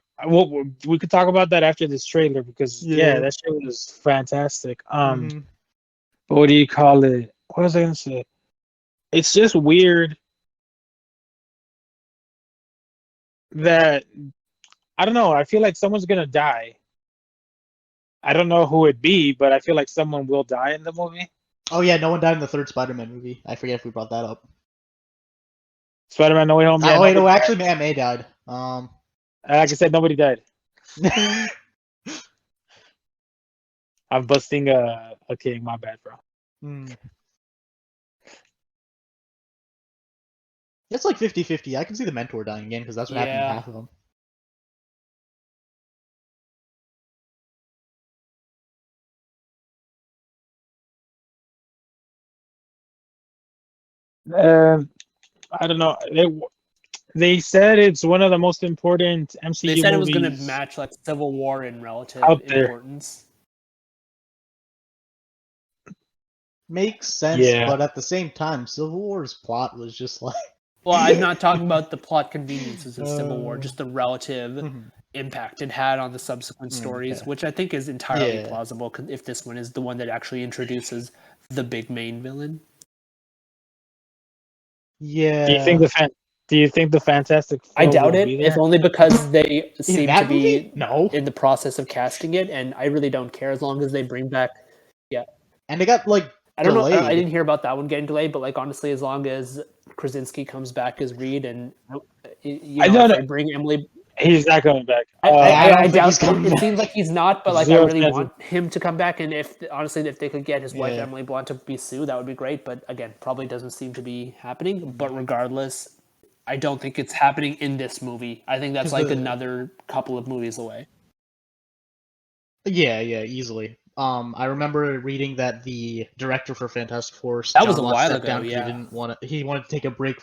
we could talk about that after this trailer because Yeah. that shit was fantastic. Mhm. But what do you call it? What was I gonna say? It's just weird that I don't know. I feel like someone's gonna die. I don't know who it'd be, but I feel like someone will die in the movie. Oh yeah, no one died in the third Spider-Man movie. I forget if we brought that up. Spider-Man: No Way Home. Yeah, oh wait, no, nobody actually, Aunt May died. died. Like I said, nobody died. I'm busting a king. My bad, bro. It's like 50-50. I can see the Mentor dying again because that's what happened to Yeah. half of them. I don't know. They said it's one of the most important MCU They said it was movies. going to match like Civil War in relative Out there. importance. Makes sense, Yeah. but at the same time, Civil War's plot was just like. Well, I'm not talking about the plot conveniences of Civil War, just the relative Mhm. impact it had on the subsequent stories, Okay. which I think is entirely Yeah. plausible if this one is the one that actually introduces the big main villain. Yeah. Do you think the Fantastic Four I doubt will it, be there? if only because they In seem that to be movie? No. in the process of casting it, and I really don't care as long as they bring back. And they got like I don't know. I delayed. didn't hear about that one getting delayed, but like honestly, as long as Krasinski comes back as Reed, and I know if they that bring Emily. he's not coming back. I don't I think doubt he's coming it. It back. seems like he's not, but like I Zero really chances. want him to come back. And if they could get his wife Yeah. Emily Blunt to be Sue, that would be great. But again, probably doesn't seem to be happening. But regardless, I don't think it's happening in this movie. I think that's 'Cause like the- another couple of movies away. Yeah, easily. I remember reading that the director for Fantastic Four, That John was a Watts, while stepped ago, down 'cause yeah. he didn't want to. He wanted to take a break.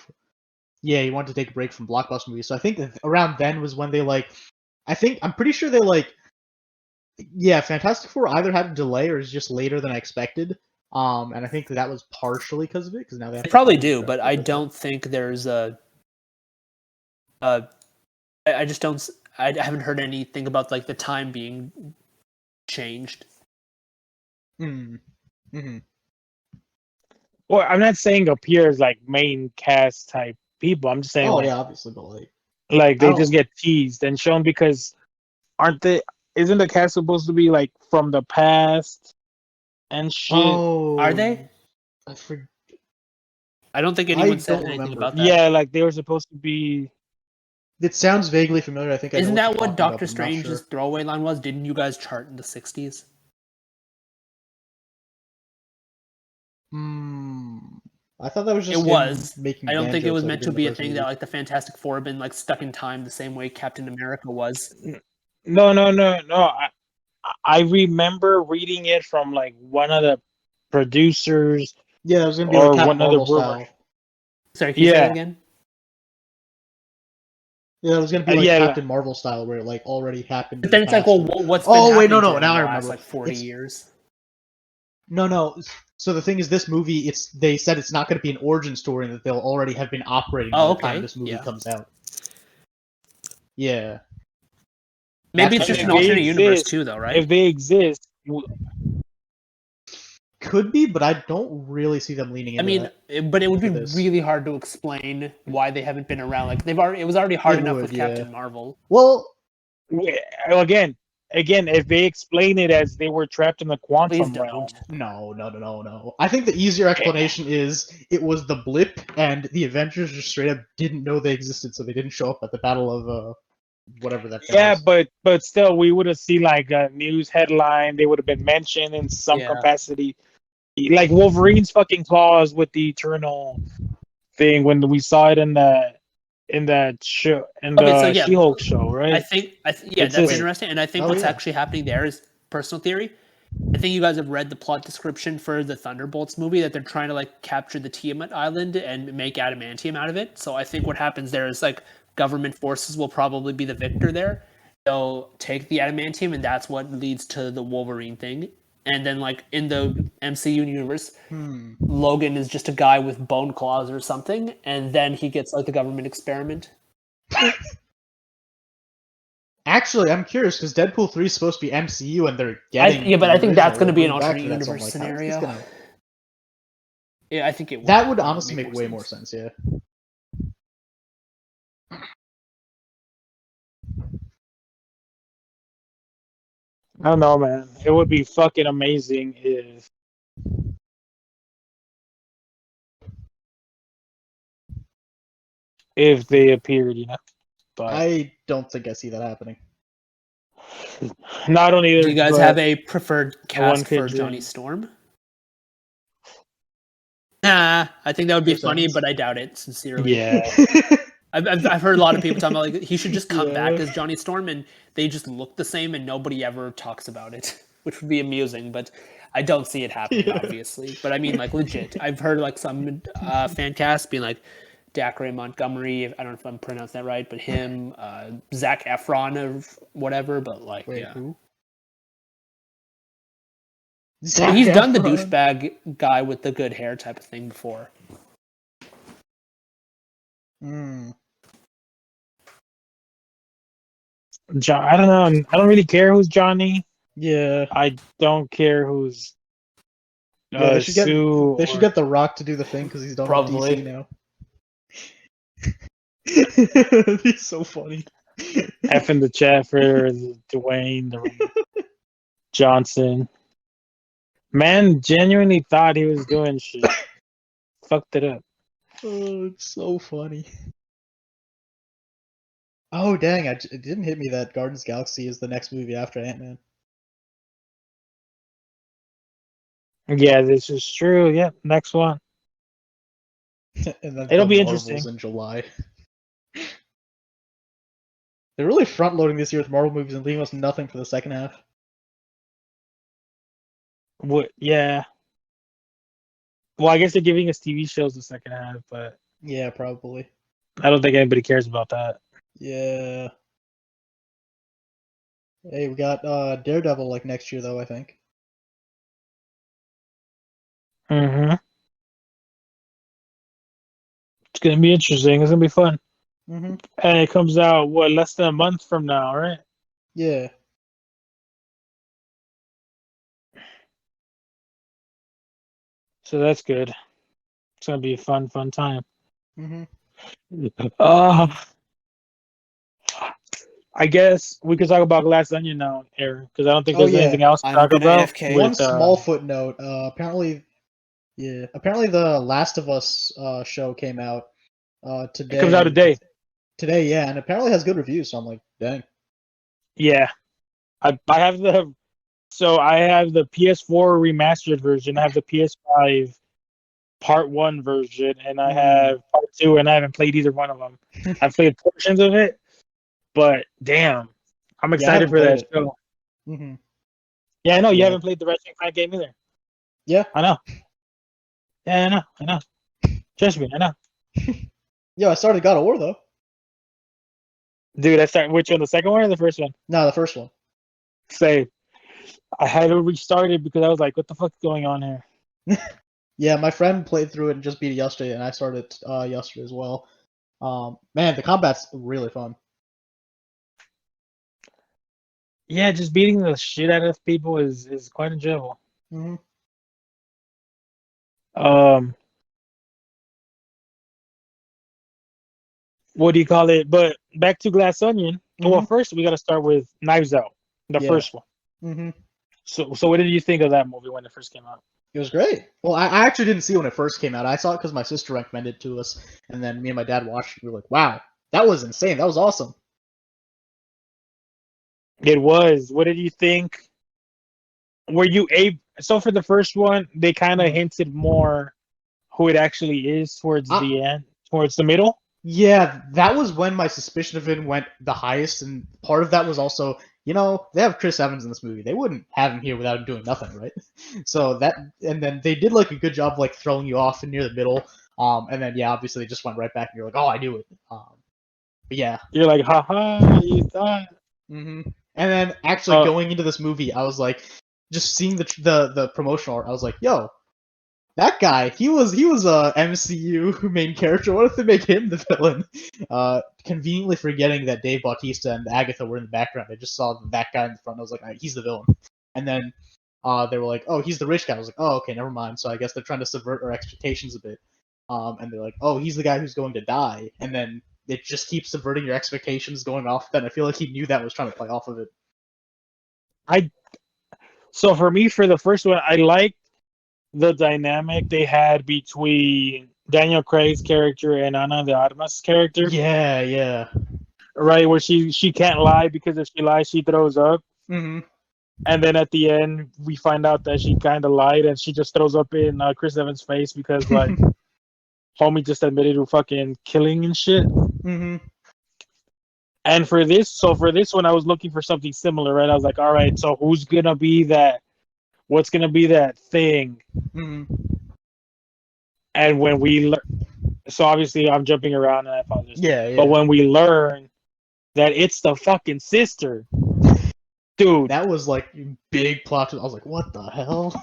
He wanted to take a break from blockbuster movies. So I think around then was when they I'm pretty sure they Fantastic Four either had a delay or is just later than I expected. And I think that was partially because of it, because now they have They to probably find a do, but director, I don't think there's I just don't. I haven't heard anything about like the time being changed. Mm-hmm. Well, I'm not saying appears like main cast type people. I'm just saying Obviously, but like they I just don't- get teased and shown because isn't the cast supposed to be like from the past and shit? Oh, Are they? I forget. I don't think anyone said don't anything remember. about that. Yeah, like they were supposed to be. It sounds vaguely familiar. I think I know Isn't what that you're what talking about, Doctor but I'm not Strange's sure. throwaway line was? Didn't you guys chart in the 60s? I thought that was just It was. making. I don't band think it jokes was like meant he did to in the be a first thing movie. that like the Fantastic Four have been like stuck in time the same way Captain America was. No. I remember reading it from like one of the producers Yeah, it was gonna be or like Captain one of the Marvel rumors. style. Sorry, can you say that Yeah. again? Yeah, it was gonna be like Yeah. Captain Marvel style, where it like already happened. But in then the it's like, past. well, what's been Oh wait, happening no, to them now in I the last remember. like 40 It's- years? No. So the thing is, this movie, they said it's not going to be an origin story, and that they'll already have been operating by the time this movie comes out. Yeah. Maybe That's it's just what an they alternate universe exist, too, though, right? If they exist, Could be, but I don't really see them leaning into that. But it would be for this. really hard to explain why they haven't been around. Like it was already hard It enough would, with yeah. Captain Marvel. Well, again, if they explain it as they were trapped in the Please quantum don't. realm. No. I think the easier explanation is it was the blip, and the Avengers just straight up didn't know they existed, so they didn't show up at the Battle of whatever that thing Yeah, was. but still, we would have seen like a news headline. They would have been mentioned in some Yeah. capacity, like Wolverine's fucking claws with the Eternal thing when we saw it in the show She-Hulk show, right? I think It's that's just- interesting, and I think Oh, what's yeah. actually happening there is personal theory. I think you guys have read the plot description for the Thunderbolts movie that they're trying to like capture the Tiamat Island and make adamantium out of it. So I think what happens there is like government forces will probably be the victor there. They'll take the adamantium, and that's what leads to the Wolverine thing. And then like in the MCU universe, Logan is just a guy with bone claws or something, and then he gets like the government experiment. Actually, I'm curious because Deadpool 3 is supposed to be MCU, and they're getting. But I think that's going to be an Wolverine back alternate for that, so I'm universe like, how is this scenario. gonna- Yeah, I think it would. That would honestly make way more sense. Yeah. I don't know, man. It would be fucking amazing if they appeared, But I don't think I see that happening. no, I don't either. Do you guys but have a preferred one cast could for dream. Johnny Storm? Nah, I think that would be Makes funny, sense. but I doubt it, sincerely. Yeah. I've heard a lot of people talking about like he should just come Yeah. back as Johnny Storm, and they just look the same, and nobody ever talks about it, which would be amusing. But I don't see it happening, obviously. But I mean, like legit, I've heard like some fan cast being like Dacre Montgomery. I don't know if I'm pronouncing that right, but him, Zac Efron or whatever. But like, Wait, yeah. who? He's Zac done the Efron? douchebag guy with the good hair type of thing before. I don't know. I don't really care who's Johnny. Yeah. I don't care who's Yeah, they should get Sue. they should get The Rock to do the thing because he's done with Probably. DC now. It'd be so funny. Effing the Chaffer, Dwayne Johnson. Man genuinely thought he was doing shit. Fucked it up. Oh, it's so funny. Oh dang! It didn't hit me that Guardians of the Galaxy is the next movie after Ant-Man. Yeah, this is true. Yep, next one. And then It'll the be Marvels interesting. in July. They're really front loading this year with Marvel movies and leaving us nothing for the second half. What? Yeah. Well, I guess they're giving us TV shows the second half, but Yeah, probably. I don't think anybody cares about that. Yeah. Hey, we got Daredevil like next year though, I think. Mm-hmm. It's gonna be interesting. It's gonna be fun. Mm-hmm. And it comes out what, less than a month from now, right? Yeah. So that's good. It's gonna be a fun time. Mm-hmm. Uh, I guess we could talk about Glass Onion now, Aaron, because I don't think Oh there's yeah. anything else to I'm talk gonna about. AFK. One With small footnote. Apparently the Last of Us show came out it comes out today. today. Today, yeah, and apparently has good reviews. So I'm like, dang. Yeah, I have the PS4 remastered version. I have the PS5 Part 1 version, and I have Part 2, and I haven't played either one of them. I've played portions of it, but damn, I'm Yeah, I excited haven't for played that it. show. Mm-hmm. Yeah, I know you Yeah. haven't played the Ratchet and Clank game either. Yeah. I know. Yeah, I know. Trust me, I know. Yeah, I started God of War though. Dude, I started which one, the second one or the first one? No, the first one. Say, I had to restart it because I was like, what the fuck's going on here? Yeah, my friend played through it and just beat it yesterday, and I started yesterday as well. Man, the combat's really fun. Yeah, just beating the shit out of people is quite enjoyable. Mm-hmm. What do you call it? But back to Glass Onion. Well, Mm-hmm. first we got to start with Knives Out, the Yeah. first one. Mm-hmm. So what did you think of that movie when it first came out? It was great. Well, I actually didn't see it when it first came out. I saw it because my sister recommended it to us, and then me and my dad watched it. We were like, "Wow, that was insane. That was awesome." It was. What did you think? Were you able? So for the first one, they kind of hinted more who it actually is towards the end, towards the middle. Yeah, that was when my suspicion of it went the highest, and part of that was also, they have Chris Evans in this movie. They wouldn't have him here without him doing nothing, right? So that, and then they did like a good job like throwing you off near the middle. And then yeah, obviously they just went right back, and you're like, oh, I knew it. But yeah. You're like, haha, you thought. Mm-hmm. And then actually going into this movie, I was like, just seeing the promotional art, I was like, yo, that guy, he was a MCU main character. What if they make him the villain? Conveniently forgetting that Dave Bautista and Agatha were in the background. I just saw that guy in the front. I was like, he's the villain. And then they were like, oh, he's the rich guy. I was like, oh, okay, never mind. So I guess they're trying to subvert our expectations a bit. And they're like, oh, he's the guy who's going to die. And then it just keeps subverting your expectations going off. Then I feel like he knew that, was trying to play off of it. So for me, for the first one, I liked the dynamic they had between Daniel Craig's character and Ana de Armas' character. Yeah. Right, where she can't lie because if she lies, she throws up. Mm-hmm. And then at the end, we find out that she kind of lied and she just throws up in Chris Evans' face because, like, homie just admitted to fucking killing and shit. Mm-hmm. And for this one, I was looking for something similar, right? I was like, all right, so who's going to be that? What's going to be that thing? Mm-hmm. And when so obviously I'm jumping around and I apologize. Yeah. But when we learn that it's the fucking sister, dude. That was like big plot. I was like, what the hell?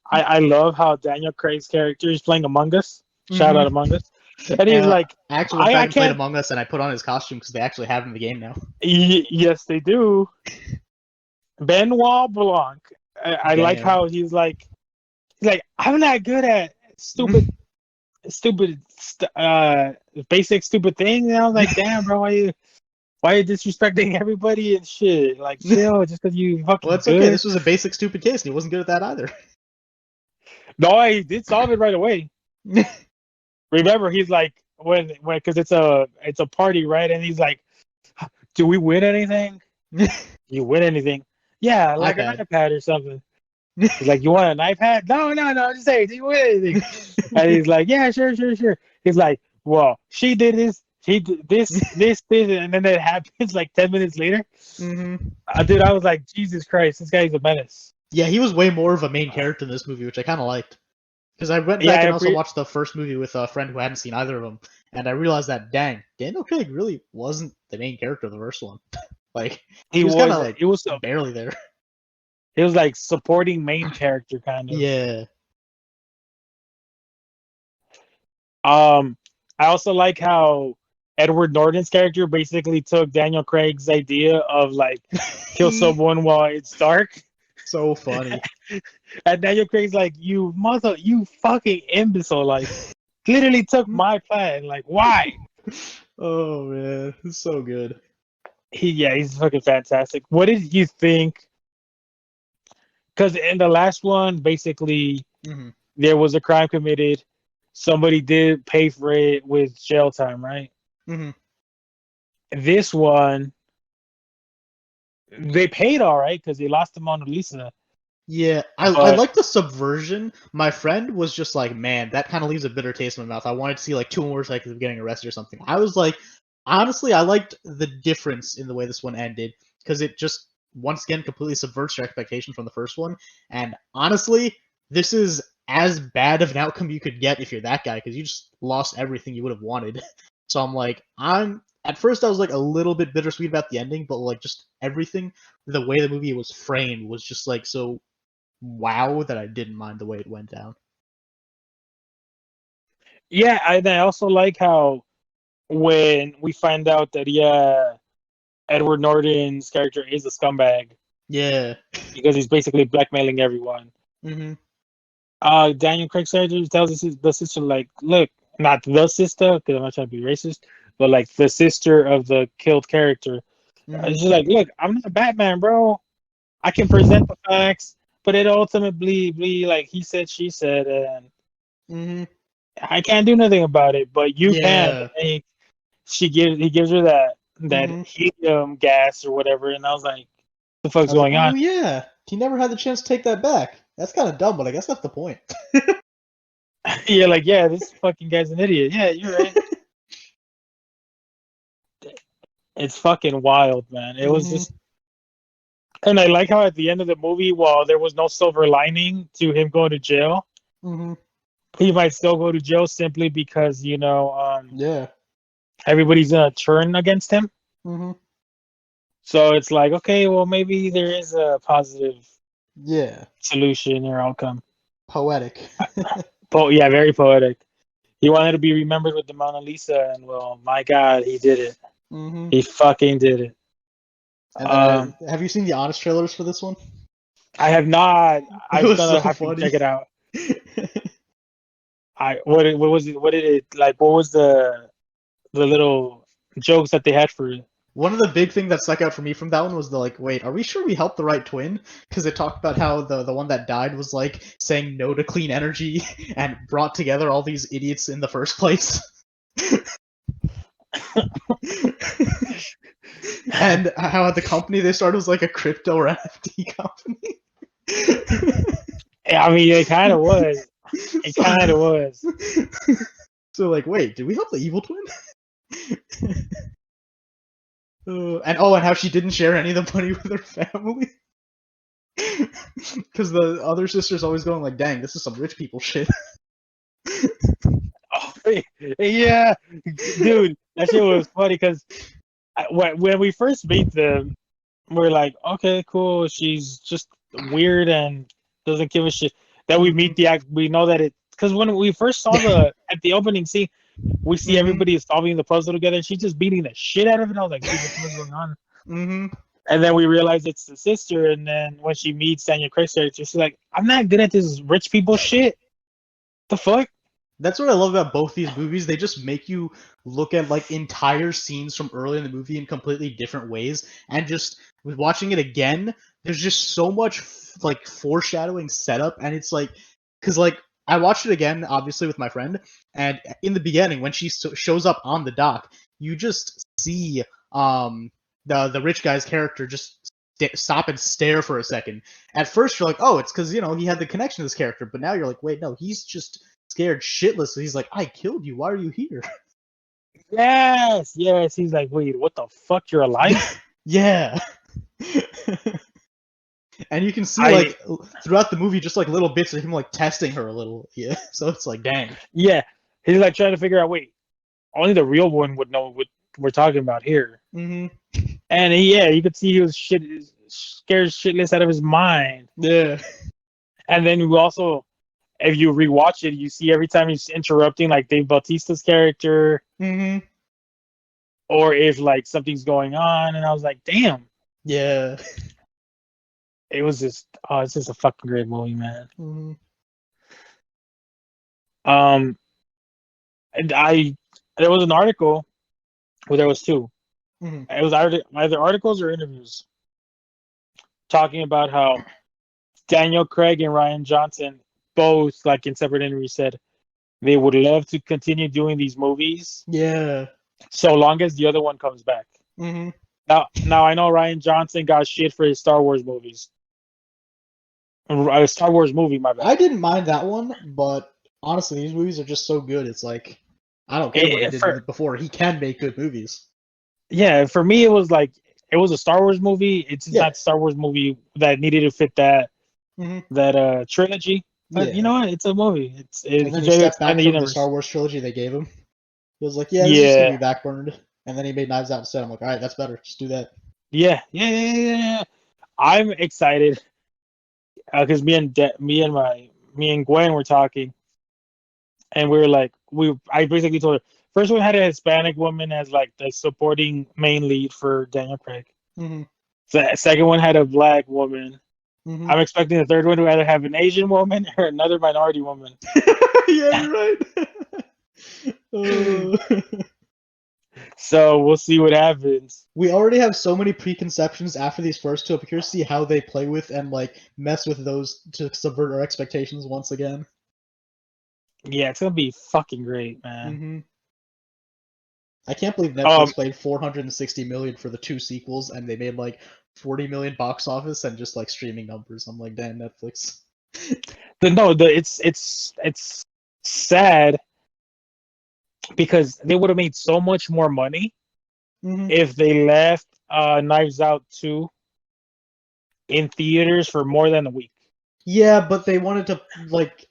I love how Daniel Craig's character is playing Among Us. Shout out Among Us. And he's like, I actually went back and played Among Us, and I put on his costume because they actually have him in the game now. Yes, they do. Benoit Blanc. I like how he's like, I'm not good at basic stupid things. And I was like, damn, bro, why are you disrespecting everybody and shit? Like, chill, just because you fucking. Well, it's good. Okay. This was a basic stupid case, and he wasn't good at that either. No, I did solve it right away. Remember, he's like when because it's a party, right? And he's like, "Do we win anything? You win anything? Yeah, like an iPad. iPad or something." He's like, "You want an iPad? No, just say, do you win anything?" And he's like, "Yeah, sure. He's like, "Well, she did this, she did this, and then it happens like 10 minutes later." Dude, I was like, Jesus Christ, this guy's a menace. Yeah, he was way more of a main character in this movie, which I kind of liked. Because I went Yeah, back and also watched the first movie with a friend who hadn't seen either of them, and I realized that, dang, Daniel Craig really wasn't the main character of the first one. Like, he was kind of like barely there. He was like supporting main character kind of. Yeah. I also like how Edward Norton's character basically took Daniel Craig's idea of like kill someone while it's dark. So funny. And Daniel Craig's like, you fucking imbecile, like literally took my plan. Like, why? Oh man, it's so good. He's fucking fantastic. What did you think? Because in the last one, basically, there was a crime committed. Somebody did pay for it with jail time, right? This one, they paid all right because they lost the Mona Lisa. Yeah, I like the subversion. My friend was just like, man, that kind of leaves a bitter taste in my mouth. I wanted to see like 2 more seconds of getting arrested or something. I was like, honestly, I liked the difference in the way this one ended because it just once again completely subverts your expectation from the first one. And honestly, this is as bad of an outcome you could get if you're that guy because you just lost everything you would have wanted. So I'm like, at first I was like a little bit bittersweet about the ending, but like just everything, the way the movie was framed was just like so wow that I didn't mind the way it went down. Yeah, I also like how when we find out that Edward Norton's character is a scumbag. Yeah. Because he's basically blackmailing everyone. Daniel Craig's character tells the sister, like, look, not the sister, because I'm not trying to be racist, but like the sister of the killed character. She's like, look, I'm not Batman, bro. I can present the facts, but it ultimately be like he said, she said, and I can't do nothing about it, but you can. And he gives her that helium gas or whatever, and I was like, the fuck's going on? Oh yeah, he never had the chance to take that back. That's kind of dumb, but I guess that's the point. You're like, yeah, this fucking guy's an idiot. Yeah, you're right. It's fucking wild, man. It was just, and I like how at the end of the movie, while there was no silver lining to him going to jail, he might still go to jail simply because everybody's gonna turn against him. So it's like, okay, well, maybe there is a positive solution or outcome. Poetic. Yeah, very poetic. He wanted to be remembered with the Mona Lisa, and well, my God, he did it. He fucking did it. And have you seen the honest trailers for this one? I have not. I'm gonna have funny. to check it out. What was it? What did it like? What was the little jokes that they had for it? One of the big things that stuck out for me from that one was the like, wait, are we sure we helped the right twin? Because it talked about how the one that died was like saying no to clean energy and brought together all these idiots in the first place. And how the company they started was like a crypto or NFT company. I mean, it kind of was. It kind of was. So like, wait, did we help the evil twin? And how she didn't share any of the money with her family. Because the other sister's always going like, dang, this is some rich people shit. Oh, yeah, dude, that shit was funny because when we first meet them, we're like, okay, cool, she's just weird and doesn't give a shit. Then we meet we know that because when we first saw at the opening scene, we see everybody solving the puzzle together. She's just beating the shit out of it. I was like, dude, what's going on? And then we realize it's the sister. And then when she meets Daniel Craig's character, she's like, I'm not good at this rich people shit. The fuck? That's what I love about both these movies. They just make you look at like entire scenes from early in the movie in completely different ways. And just with watching it again, there's just so much like foreshadowing setup. And it's like, because like I watched it again, obviously with my friend, and in the beginning when she shows up on the dock, you just see the rich guy's character just stop and stare for a second. At first you're like, oh, it's because he had the connection to this character, but now you're like, wait, no, he's just scared shitless. So he's like, I killed you. Why are you here? Yes. He's like, wait, what the fuck? You're alive? Yeah. And you can see like throughout the movie just like little bits of him like testing her a little. Yeah. So it's like, dang. Yeah. He's like trying to figure out, wait, only the real one would know what we're talking about here. Mm-hmm. And you could see he was scared shitless out of his mind. Yeah. And then we also, if you rewatch it, you see every time he's interrupting like Dave Bautista's character, Mm-hmm. or if like something's going on, and I was like, damn. Yeah. It was just, it's just a fucking great movie, man. Mm-hmm. And there was an article, well, there was two. Mm-hmm. It was either articles or interviews talking about how Daniel Craig and Rian Johnson both, like in separate interviews, said they would love to continue doing these movies. Yeah. So long as the other one comes back. Mm-hmm. Now I know Rian Johnson got shit for his Star Wars movies. A Star Wars movie, my bad. I didn't mind that one, but honestly, these movies are just so good. It's like, I don't care what he did with it before. He can make good movies. Yeah, for me, it was like, it was a Star Wars movie. It's not a Star Wars movie that needed to fit that that trilogy. But you know what? It's a movie. And then he stepped back from the Star Wars trilogy they gave him. He was like, this is going to be backburned. And then he made Knives Out instead. I'm like, all right, that's better. Just do that. Yeah. I'm excited because me and Gwen were talking, and we were like, I basically told her, first one had a Hispanic woman as like the supporting main lead for Daniel Craig. Mm-hmm. The second one had a black woman. Mm-hmm. I'm expecting the third one to either have an Asian woman or another minority woman. Yeah, you're right. So we'll see what happens. We already have so many preconceptions after these first two. I'm curious to see how they play with and like mess with those to subvert our expectations once again. Yeah, it's gonna be fucking great, man. Mm-hmm. I can't believe Netflix paid $460 million for the two sequels, and they made like $40 million box office and just like streaming numbers. I'm like, damn, Netflix. It's sad because they would have made so much more money if they left Knives Out 2 in theaters for more than a week. Yeah, but they wanted to like,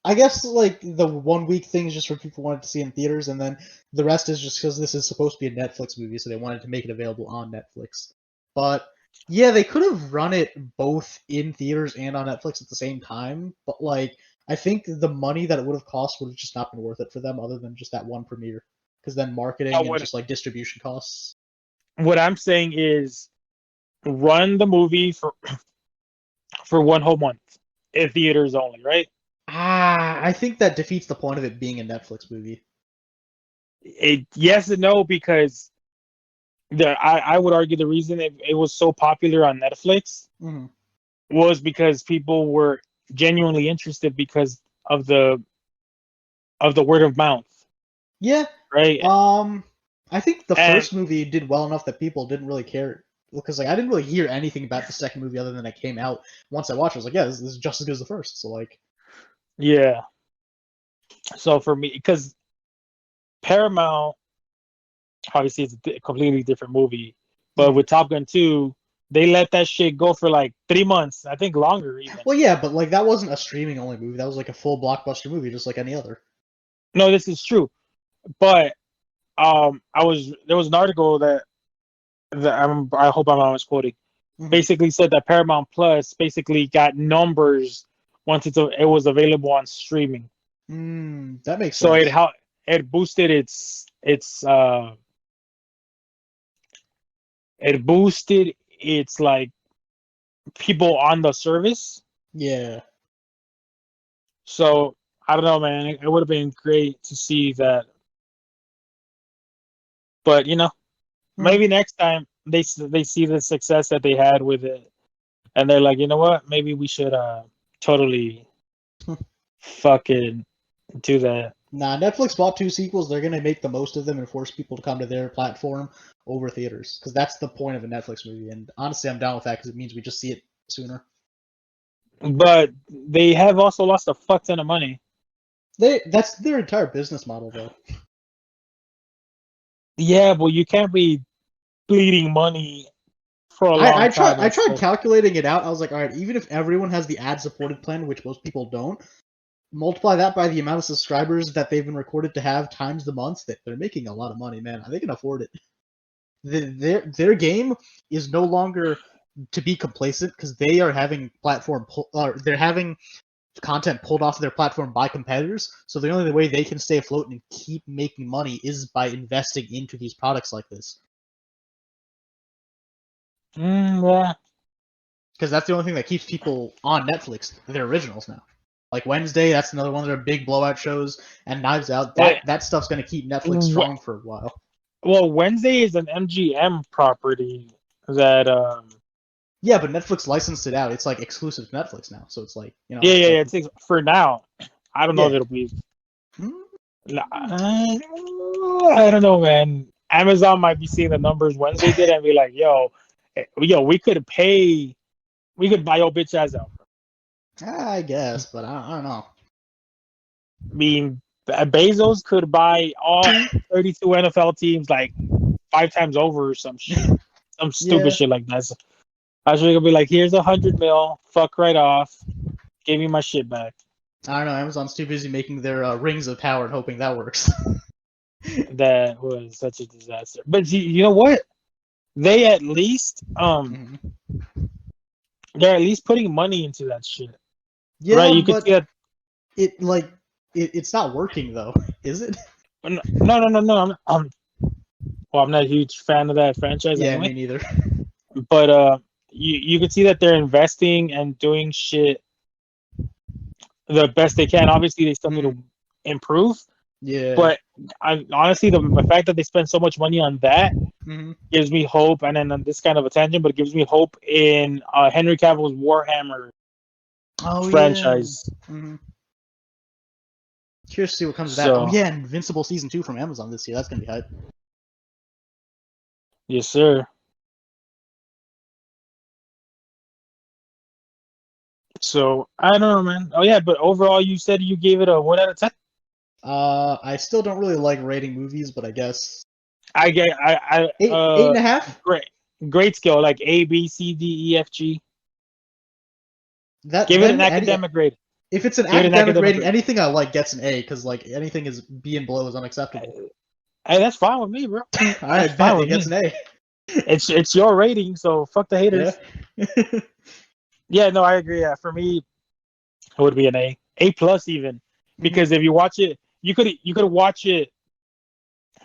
I guess like the 1 week thing is just for people who wanted to see in theaters, and then the rest is just because this is supposed to be a Netflix movie, so they wanted to make it available on Netflix. But yeah, they could have run it both in theaters and on Netflix at the same time, but like, I think the money that it would have cost would have just not been worth it for them, other than just that one premiere, because then marketing and just like distribution costs. What I'm saying is, run the movie for 1 whole month in theaters only, right? I think that defeats the point of it being a Netflix movie. Yes and no, because I would argue the reason it was so popular on Netflix was because people were genuinely interested because of the word of mouth. Yeah. Right. I think the first movie did well enough that people didn't really care, because like I didn't really hear anything about the second movie other than it came out. Once I watched it, I was like, yeah, this is just as good as the first. So like, yeah. So for me, because Paramount, obviously it's a completely different movie, but with Top Gun 2, they let that shit go for like 3 months. I think longer even. Well, yeah, but like that wasn't a streaming only movie. That was like a full blockbuster movie, just like any other. No, this is true, but there was an article that I hope I'm not misquoting. Basically said that Paramount Plus basically got numbers once it was available on streaming. That makes sense. So it boosted its like people on the service. Yeah. So I don't know, man. It would have been great to see that, but maybe next time they see the success that they had with it, and they're like, you know what? Maybe we should totally fucking do that. Nah, Netflix bought 2 sequels. They're gonna make the most of them and force people to come to their platform over theaters, because that's the point of a Netflix movie. And honestly, I'm down with that because it means we just see it sooner. But they have also lost a fuck ton of money. That's their entire business model, though. Yeah, but you can't be bleeding money for a long I time. tried calculating it out. I was like, all right, even if everyone has the ad-supported plan, which most people don't, multiply that by the amount of subscribers that they've been recorded to have times the months, that they're making a lot of money, man. They can afford it. Their game is no longer to be complacent, because they are having they're having content pulled off of their platform by competitors. So the only way they can stay afloat and keep making money is by investing into these products like this. Yeah. Because that's the only thing that keeps people on Netflix, their originals now. Like Wednesday, that's another one of their big blowout shows, and Knives Out. That stuff's gonna keep Netflix strong for a while. Well, Wednesday is an MGM property that Yeah, but Netflix licensed it out. It's like exclusive to Netflix now, so it's like, you know. yeah. It's for now. I don't know if it'll be. I don't know, man. Amazon might be seeing the numbers Wednesday did and be like, yo, we could buy your bitch ass out. I guess, but I don't know. I mean, Bezos could buy all 32 NFL teams like 5 times over or some shit. Some stupid shit like that. So I was really gonna be like, here's $100 million, fuck right off, give me my shit back. I don't know. Amazon's too busy making their Rings of Power and hoping that works. That was such a disaster. But you know what? They at least they're at least putting money into that shit. Yeah, right? You but could see that. It's not working though, is it? No. I'm not a huge fan of that franchise. Yeah, anyway. me neither. But you could see that they're investing and doing shit the best they can. Obviously, they still need to improve. Yeah. But honestly, the fact that they spend so much money on that gives me hope. And then on this kind of a tangent, but it gives me hope in Henry Cavill's Warhammer franchise. Yeah. Curious to see what comes of that. Oh yeah, Invincible Season 2 from Amazon this year. That's gonna be hype. Yes, sir. So I don't know, man. Oh yeah, but overall, you said you gave it a 1 out of 10. I still don't really like rating movies, but I guess I get 8.5. Great skill, like A, B, C, D, E, F, G. Give it an academic grade. If it's an academic rating, anything I like gets an A, because like anything is B and below is unacceptable. Hey, that's fine with me, bro. All right, bet it gets an A. It's your rating, so fuck the haters. Yeah. Yeah, no, I agree. Yeah, for me, it would be an A plus even, because if you watch it, you could watch it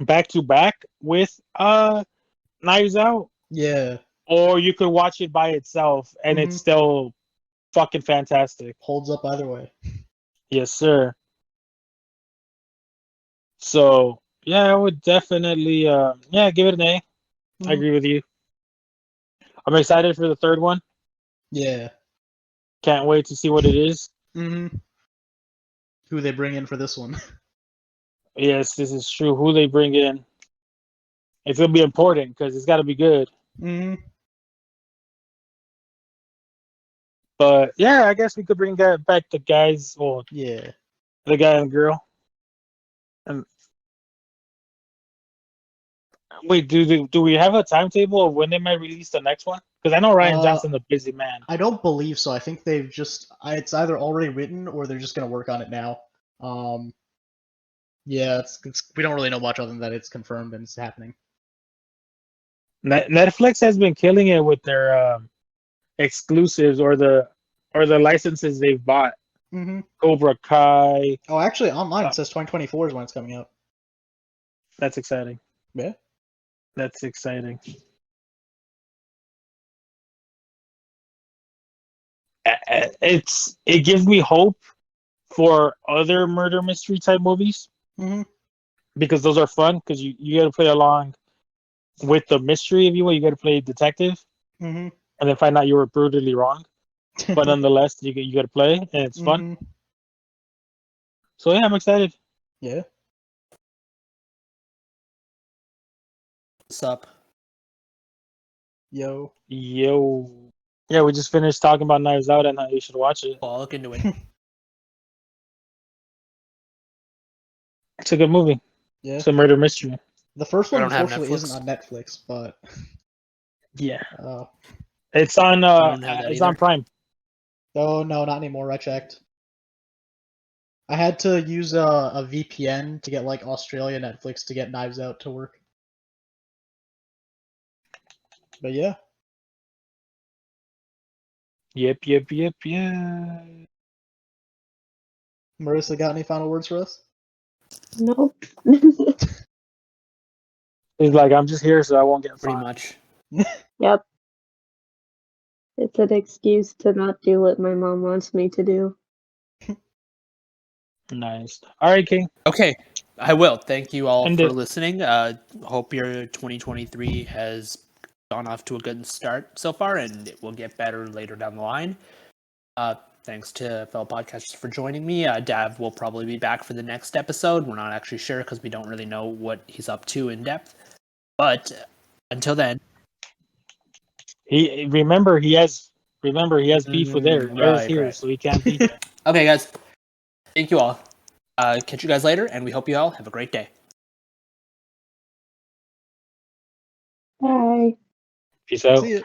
back to back with Knives Out. Yeah. Or you could watch it by itself, and it's still fucking fantastic. Holds up either way. Yes, sir. So yeah, I would definitely give it an A. I agree with you. I'm excited for the third one. Yeah. Can't wait to see what it is. Who they bring in for this one. Yes, this is true. Who they bring in. It's going to be important because it's got to be good. But yeah, I guess we could bring that back to guys. Well, yeah. The guy and girl. And wait, do we have a timetable of when they might release the next one? Because I know Ryan Johnson's a busy man. I don't believe so. I think they've just it's either already written or they're just gonna work on it now. Yeah, we don't really know much other than that it's confirmed and it's happening. Netflix has been killing it with their exclusives or the licenses they've bought. Cobra Kai. Oh, actually, online it says 2024 is when it's coming out. That's exciting. Yeah. That's exciting. It gives me hope for other murder mystery type movies because those are fun because you got to play along with the mystery, if you will. You got to play detective and then find out you were brutally wrong, but nonetheless you got to play and it's fun. So yeah, I'm excited. Yeah. What's up? Yo. Yo. Yeah, we just finished talking about Knives Out and how you should watch it. Well, I'll look into it. It's a good movie. Yeah. It's a murder mystery. The first I one, don't have unfortunately, Netflix. isn't on Netflix, but Yeah. it's It's on I don't have that it's on either. Prime. oh no, not anymore. I checked. I had to use a VPN to get like Australia Netflix to get Knives Out to work. But yeah, Yep. Marissa, got any final words for us? Nope. He's like, I'm just here so I won't get Pretty fined. much. Yep. It's an excuse to not do what my mom wants me to do. Nice. All right, King. Okay, I will. Thank you all End for it. listening. Hope your 2023 has gone off to a good start so far, and it will get better later down the line. Thanks to fellow podcasters for joining me. Dav will probably be back for the next episode. We're not actually sure because we don't really know what he's up to in depth. But until then, He has beef with Air. Air's here, right. so he can't be here. Okay, guys. Thank you all. Catch you guys later, and we hope you all have a great day. Bye. Peace out. See ya.